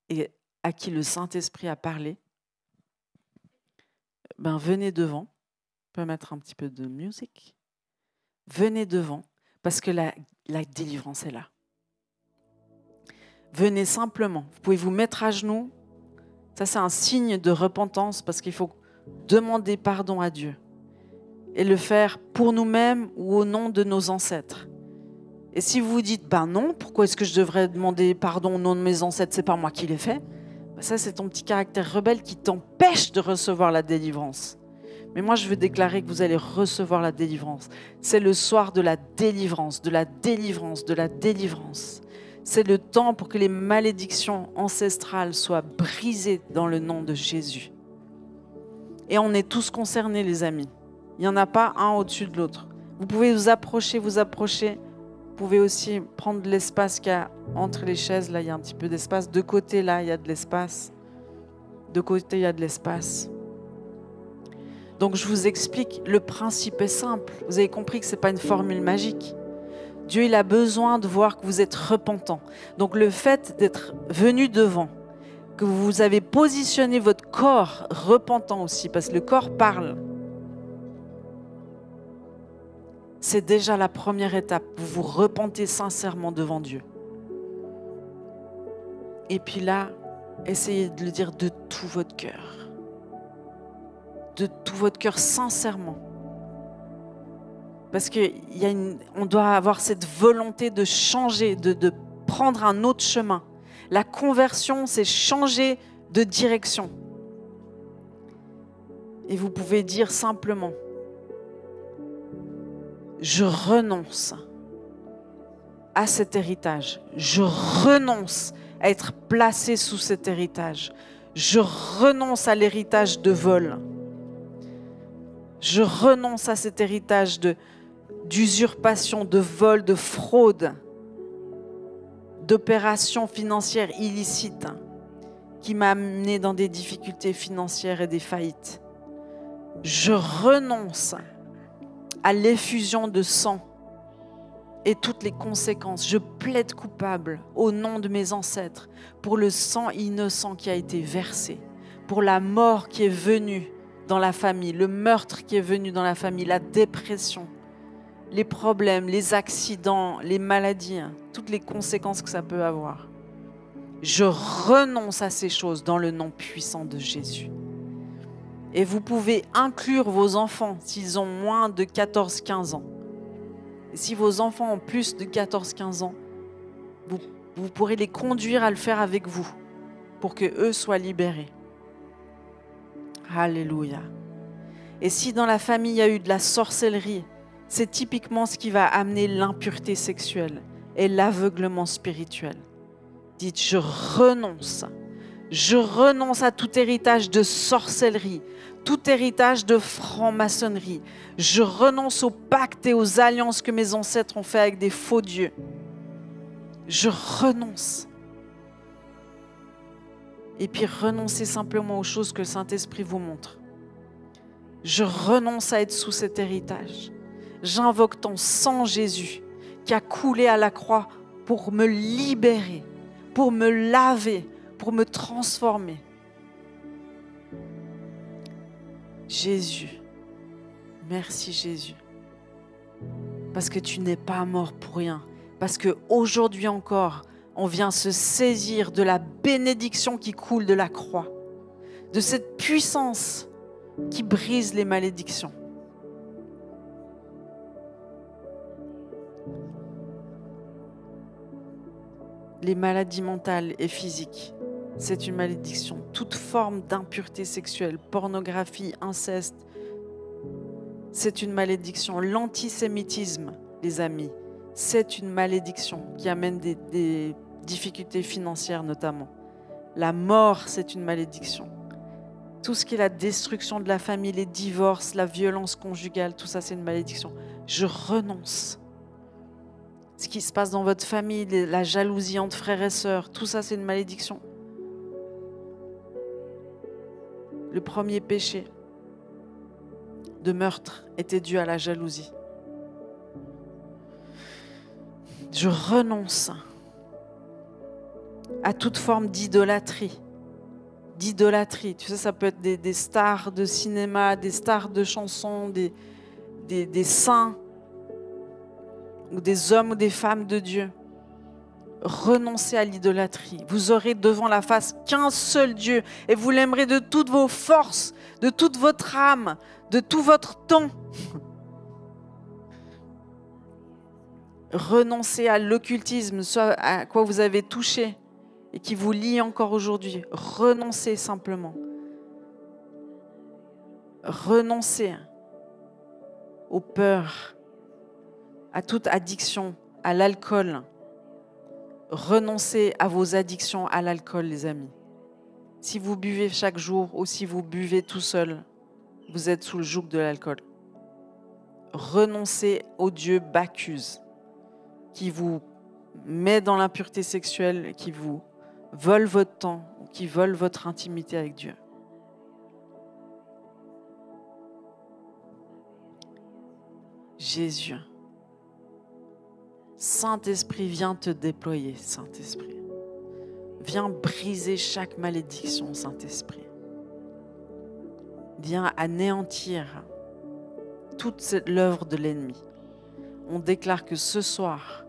et à qui le Saint-Esprit a parlé, ben venez devant. On peut mettre un petit peu de musique. Venez devant, parce que la délivrance est là. Venez simplement. Vous pouvez vous mettre à genoux. Ça, c'est un signe de repentance, parce qu'il faut demander pardon à Dieu et le faire pour nous-mêmes ou au nom de nos ancêtres. Et si vous vous dites, ben non, pourquoi est-ce que je devrais demander pardon au nom de mes ancêtres? C'est pas moi qui l'ai fait. Ben ça, c'est ton petit caractère rebelle qui t'empêche de recevoir la délivrance. Mais moi, je veux déclarer que vous allez recevoir la délivrance. C'est le soir de la délivrance, de la délivrance, de la délivrance. C'est le temps pour que les malédictions ancestrales soient brisées dans le nom de Jésus. Et on est tous concernés, les amis. Il n'y en a pas un au-dessus de l'autre. Vous pouvez vous approcher, vous approcher. Vous pouvez aussi prendre de l'espace qu'il y a entre les chaises. Là, il y a un petit peu d'espace. De côté, là, il y a de l'espace. De côté, il y a de l'espace. Donc, je vous explique. Le principe est simple. Vous avez compris que ce n'est pas une formule magique. Dieu, il a besoin de voir que vous êtes repentant. Donc, le fait d'être venu devant, que vous avez positionné votre corps repentant aussi, parce que le corps parle, c'est déjà la première étape. Vous vous repentez sincèrement devant Dieu. Et puis là, essayez de le dire de tout votre cœur. De tout votre cœur, sincèrement. Parce qu'on doit avoir cette volonté de changer, de prendre un autre chemin. La conversion, c'est changer de direction. Et vous pouvez dire simplement, Je renonce à cet héritage. Je renonce à être placé sous cet héritage. Je renonce à l'héritage de vol. Je renonce à cet héritage d'usurpation, de vol, de fraude, d'opérations financières illicites qui m'a amené dans des difficultés financières et des faillites. Je renonce à l'effusion de sang et toutes les conséquences. Je plaide coupable au nom de mes ancêtres pour le sang innocent qui a été versé, pour la mort qui est venue dans la famille, le meurtre qui est venu dans la famille, la dépression, les problèmes, les accidents, les maladies, toutes les conséquences que ça peut avoir. Je renonce à ces choses dans le nom puissant de Jésus. Et vous pouvez inclure vos enfants s'ils ont moins de 14-15 ans. Et si vos enfants ont plus de 14-15 ans, vous pourrez les conduire à le faire avec vous pour qu'eux soient libérés. Alléluia. Et si dans la famille il y a eu de la sorcellerie, c'est typiquement ce qui va amener l'impureté sexuelle et l'aveuglement spirituel. Dites, je renonce à tout héritage de sorcellerie, tout héritage de franc-maçonnerie. Je renonce aux pactes et aux alliances que mes ancêtres ont fait avec des faux dieux. Je renonce. Et puis renoncez simplement aux choses que le Saint-Esprit vous montre. Je renonce à être sous cet héritage. J'invoque ton sang, Jésus, qui a coulé à la croix pour me libérer, pour me laver, pour me transformer. Jésus, merci Jésus, parce que tu n'es pas mort pour rien, parce qu'aujourd'hui encore, on vient se saisir de la bénédiction qui coule de la croix, de cette puissance qui brise les malédictions. Les maladies mentales et physiques, c'est une malédiction. Toute forme d'impureté sexuelle, pornographie, inceste, c'est une malédiction. L'antisémitisme, les amis, c'est une malédiction qui amène des difficultés financières notamment. La mort, c'est une malédiction. Tout ce qui est la destruction de la famille, les divorces, la violence conjugale, tout ça, c'est une malédiction. Je renonce. Ce qui se passe dans votre famille, la jalousie entre frères et sœurs, tout ça, c'est une malédiction. Le premier péché de meurtre était dû à la jalousie. Je renonce à toute forme d'idolâtrie. D'idolâtrie, tu sais, ça peut être des stars de cinéma, des stars de chansons, des saints, ou des hommes ou des femmes de Dieu. Renoncez à l'idolâtrie. Vous aurez devant la face qu'un seul Dieu et vous l'aimerez de toutes vos forces, de toute votre âme, de tout votre temps. Renoncez à l'occultisme, soit à quoi vous avez touché et qui vous lie encore aujourd'hui. Renoncez simplement. Renoncez aux peurs, à toute addiction, à l'alcool. Renoncez à vos addictions à l'alcool, les amis. Si vous buvez chaque jour ou si vous buvez tout seul, vous êtes sous le joug de l'alcool. Renoncez au dieu Bacchus, qui vous met dans l'impureté sexuelle, qui vous vole votre temps, qui vole votre intimité avec Dieu. Jésus. Saint-Esprit, viens te déployer, Saint-Esprit. Viens briser chaque malédiction, Saint-Esprit. Viens anéantir toute l'œuvre de l'ennemi. On déclare que ce soir,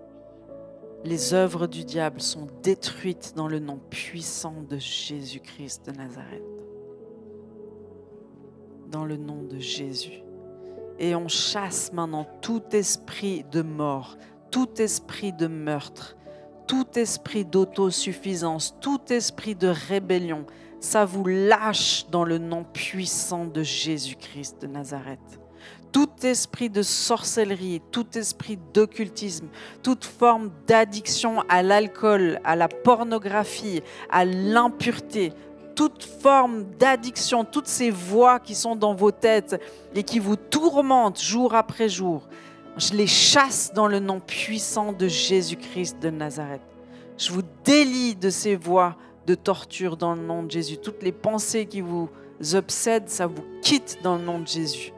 les œuvres du diable sont détruites dans le nom puissant de Jésus-Christ de Nazareth. Dans le nom de Jésus. Et on chasse maintenant tout esprit de mort, tout esprit de meurtre, tout esprit d'autosuffisance, tout esprit de rébellion. Ça vous lâche dans le nom puissant de Jésus-Christ de Nazareth. Tout esprit de sorcellerie, tout esprit d'occultisme, toute forme d'addiction à l'alcool, à la pornographie, à l'impureté, toute forme d'addiction, toutes ces voix qui sont dans vos têtes et qui vous tourmentent jour après jour, je les chasse dans le nom puissant de Jésus-Christ de Nazareth. Je vous délie de ces voix de torture dans le nom de Jésus. Toutes les pensées qui vous obsèdent, ça vous quitte dans le nom de Jésus.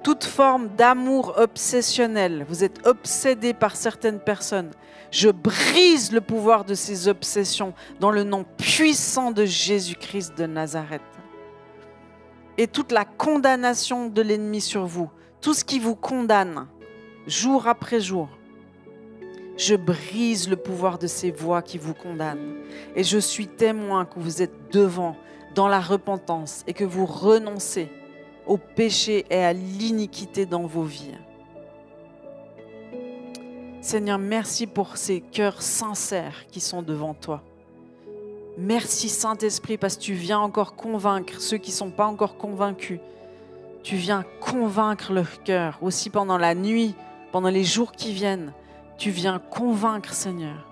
Toute forme d'amour obsessionnel, vous êtes obsédé par certaines personnes. Je brise le pouvoir de ces obsessions dans le nom puissant de Jésus-Christ de Nazareth. Et toute la condamnation de l'ennemi sur vous, tout ce qui vous condamne, jour après jour, je brise le pouvoir de ces voix qui vous condamnent. Et je suis témoin que vous êtes devant, dans la repentance, et que vous renoncez au péché et à l'iniquité dans vos vies. Seigneur, merci pour ces cœurs sincères qui sont devant toi. Merci Saint-Esprit parce que tu viens encore convaincre ceux qui ne sont pas encore convaincus. Tu viens convaincre leur cœur, aussi pendant la nuit, pendant les jours qui viennent. Tu viens convaincre, Seigneur,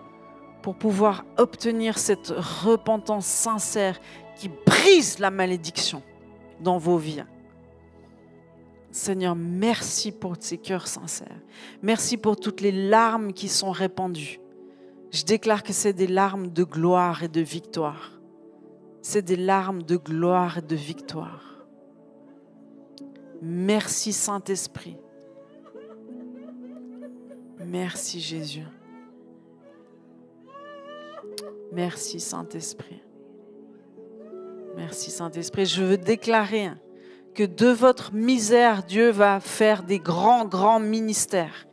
pour pouvoir obtenir cette repentance sincère qui brise la malédiction dans vos vies. Seigneur, merci pour ces cœurs sincères. Merci pour toutes les larmes qui sont répandues. Je déclare que c'est des larmes de gloire et de victoire. C'est des larmes de gloire et de victoire. Merci Saint-Esprit. Merci Jésus. Merci Saint-Esprit. Merci Saint-Esprit. Je veux déclarer que de votre misère, Dieu va faire des grands ministères.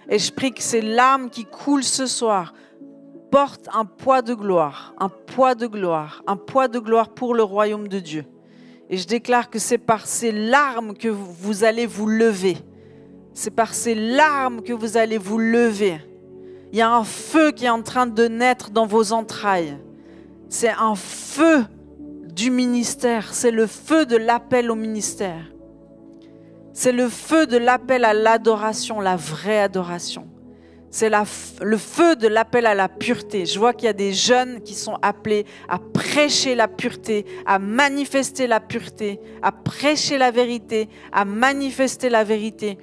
Et je prie que ces larmes qui coulent ce soir portent un poids de gloire, un poids de gloire, un poids de gloire pour le royaume de Dieu. Et je déclare que c'est par ces larmes que vous allez vous lever. C'est par ces larmes que vous allez vous lever. Il y a un feu qui est en train de naître dans vos entrailles. C'est un feu du ministère. C'est le feu de l'appel au ministère. C'est le feu de l'appel à l'adoration, la vraie adoration. C'est le feu de l'appel à la pureté. Je vois qu'il y a des jeunes qui sont appelés à prêcher la pureté, à manifester la pureté, à prêcher la vérité, à manifester la vérité.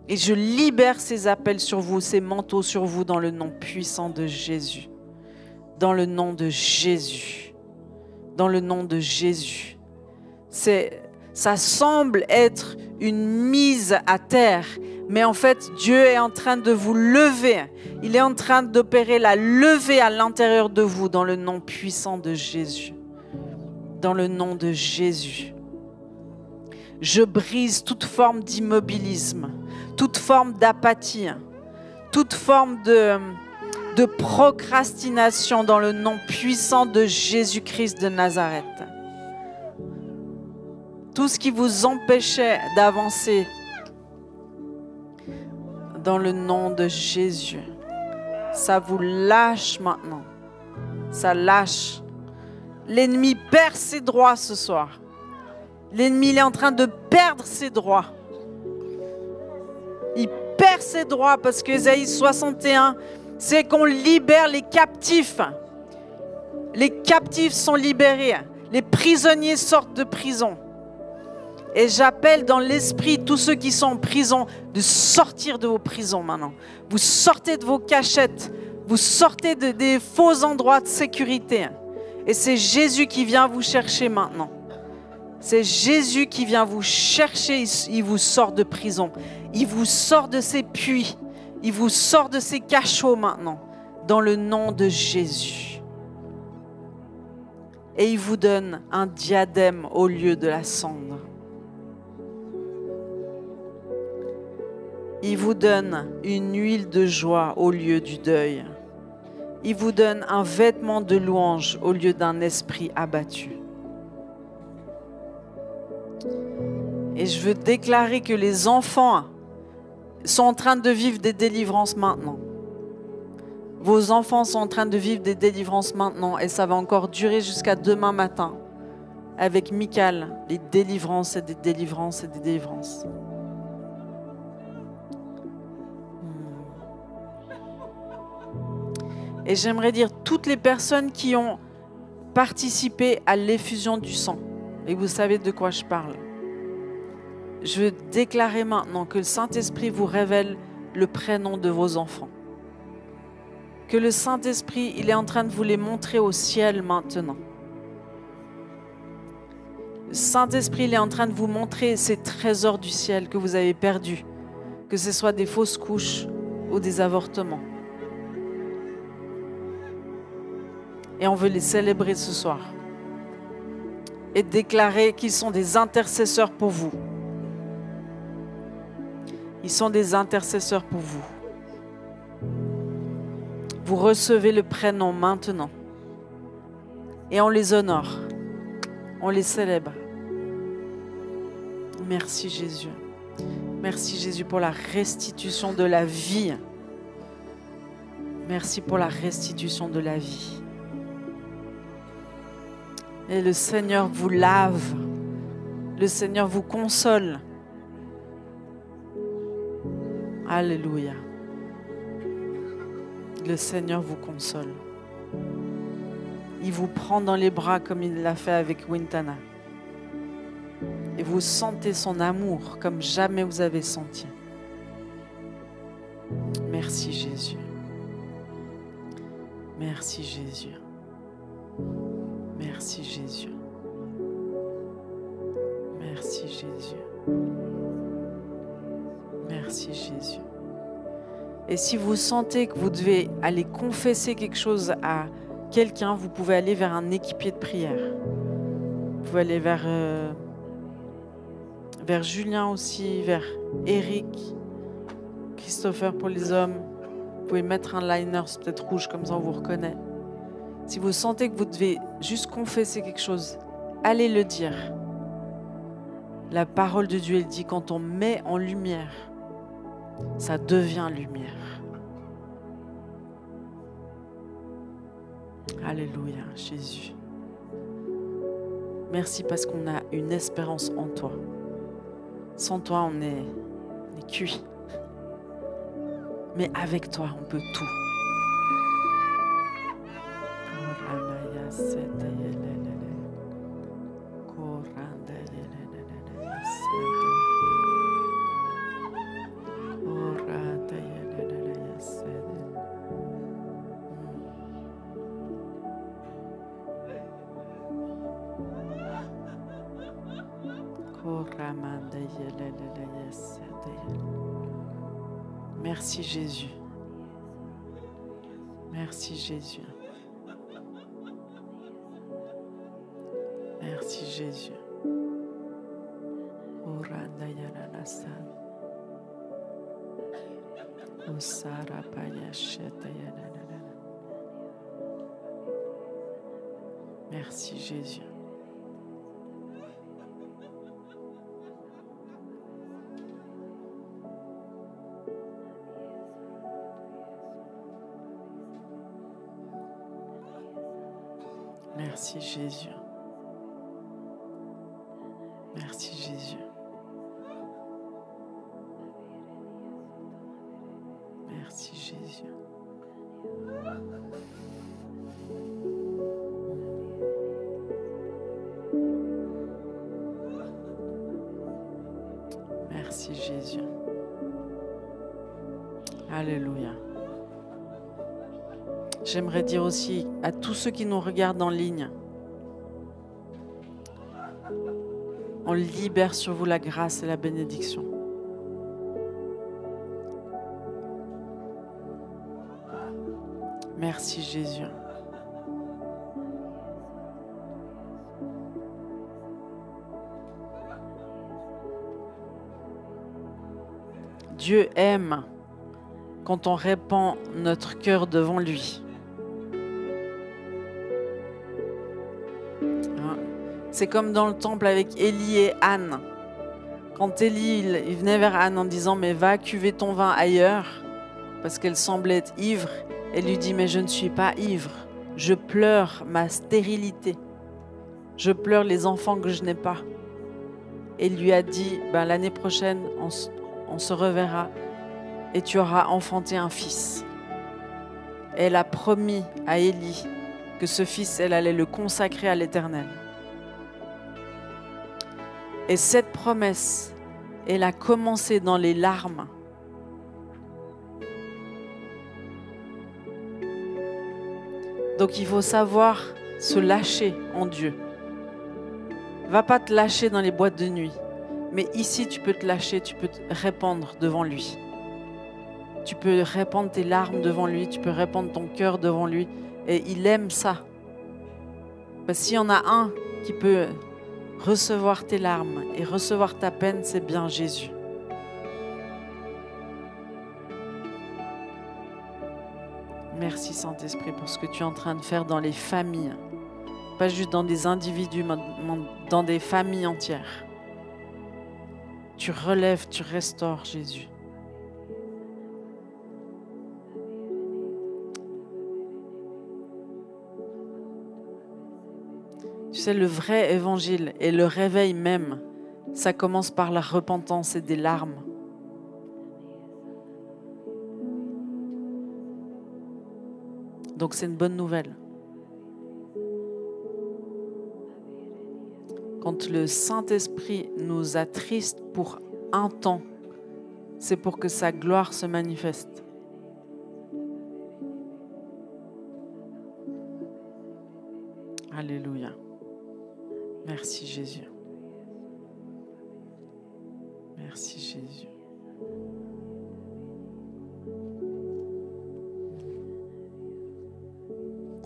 Et je libère ces appels sur vous, ces manteaux sur vous dans le nom puissant de Jésus. Dans le nom de Jésus. Dans le nom de Jésus. Ça semble être une mise à terre, mais en fait, Dieu est en train de vous lever. Il est en train d'opérer la levée à l'intérieur de vous dans le nom puissant de Jésus. Dans le nom de Jésus. Je brise toute forme d'immobilisme, toute forme d'apathie, toute forme de procrastination dans le nom puissant de Jésus-Christ de Nazareth. Tout ce qui vous empêchait d'avancer dans le nom de Jésus, ça vous lâche maintenant. Ça lâche. L'ennemi perd ses droits ce soir. L'ennemi il est en train de perdre ses droits. Il perd ses droits parce que Ésaïe 61, c'est qu'on libère les captifs. Les captifs sont libérés. Les prisonniers sortent de prison. Et j'appelle dans l'esprit tous ceux qui sont en prison de sortir de vos prisons maintenant. Vous sortez de vos cachettes. Vous sortez des faux endroits de sécurité. Et c'est Jésus qui vient vous chercher maintenant. C'est Jésus qui vient vous chercher. Il vous sort de prison. Il vous sort de ces puits. Il vous sort de ces cachots maintenant. Dans le nom de Jésus. Et il vous donne un diadème au lieu de la cendre. Il vous donne une huile de joie au lieu du deuil. Il vous donne un vêtement de louange au lieu d'un esprit abattu. Et je veux déclarer que les enfants sont en train de vivre des délivrances maintenant. Vos enfants sont en train de vivre des délivrances maintenant et ça va encore durer jusqu'à demain matin avec Michael, les délivrances et des délivrances et des délivrances. Et j'aimerais dire toutes les personnes qui ont participé à l'effusion du sang. Et vous savez de quoi je parle. Je veux déclarer maintenant que le Saint-Esprit vous révèle le prénom de vos enfants. Que le Saint-Esprit, il est en train de vous les montrer au ciel maintenant. Le Saint-Esprit, il est en train de vous montrer ces trésors du ciel que vous avez perdus. Que ce soit des fausses couches ou des avortements. Et on veut les célébrer ce soir. Et déclarer qu'ils sont des intercesseurs pour vous. Ils sont des intercesseurs pour vous. Vous recevez le prénom maintenant. Et on les honore. On les célèbre. Merci Jésus. Merci Jésus pour la restitution de la vie. Merci pour la restitution de la vie. Et le Seigneur vous lave. Le Seigneur vous console. Alléluia. Le Seigneur vous console. Il vous prend dans les bras comme il l'a fait avec Wintana. Et vous sentez son amour comme jamais vous avez senti. Merci Jésus. Merci Jésus. Merci Jésus. Merci Jésus. Merci Jésus. Et si vous sentez que vous devez aller confesser quelque chose à quelqu'un, vous pouvez aller vers un équipier de prière. Vous pouvez aller vers Julien aussi, vers Eric, Christopher pour les hommes. Vous pouvez mettre un liner, c'est peut-être rouge, comme ça on vous reconnaît. Si vous sentez que vous devez juste confesser quelque chose, allez le dire. La parole de Dieu, elle dit, quand on met en lumière, ça devient lumière. Alléluia, Jésus. Merci parce qu'on a une espérance en toi. Sans toi, on est cuit. Mais avec toi, on peut tout. Merci Jésus. Merci Jésus. Merci Jésus. Merci Jésus. Merci Jésus. Merci Jésus. Merci Jésus. Merci Jésus. Alléluia. J'aimerais dire aussi à tous ceux qui nous regardent en ligne, on libère sur vous la grâce et la bénédiction. Merci Jésus. Dieu aime quand on répand notre cœur devant lui. C'est comme dans le temple avec Élie et Anne. Quand Élie il venait vers Anne en disant « Mais va cuver ton vin ailleurs » parce qu'elle semblait être ivre. Elle lui dit « Mais je ne suis pas ivre. Je pleure ma stérilité. Je pleure les enfants que je n'ai pas. » Et il lui a dit « L'année prochaine, on se reverra et tu auras enfanté un fils. » Elle a promis à Élie que ce fils, elle allait le consacrer à l'Éternel. Et cette promesse, elle a commencé dans les larmes. Donc il faut savoir se lâcher en Dieu. Va pas te lâcher dans les boîtes de nuit. Mais ici, tu peux te lâcher, tu peux te répandre devant lui. Tu peux répandre tes larmes devant lui, tu peux répandre ton cœur devant lui. Et il aime ça. Parce que s'il y en a un qui peut recevoir tes larmes et recevoir ta peine, c'est bien Jésus. Merci Saint-Esprit pour ce que tu es en train de faire dans les familles. Pas juste dans des individus, mais dans des familles entières. Tu relèves, tu restaures, Jésus. Tu sais, le vrai évangile et le réveil même, ça commence par la repentance et des larmes. Donc c'est une bonne nouvelle. Quand le Saint-Esprit nous attriste pour un temps, c'est pour que sa gloire se manifeste. Alléluia. Merci Jésus. Merci Jésus.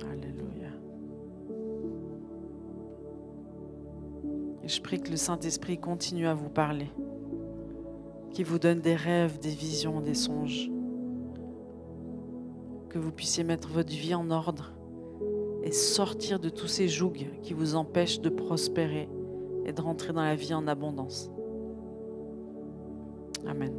Alléluia. Et je prie que le Saint-Esprit continue à vous parler, qu'il vous donne des rêves, des visions, des songes, que vous puissiez mettre votre vie en ordre et sortir de tous ces jougs qui vous empêchent de prospérer et de rentrer dans la vie en abondance. Amen.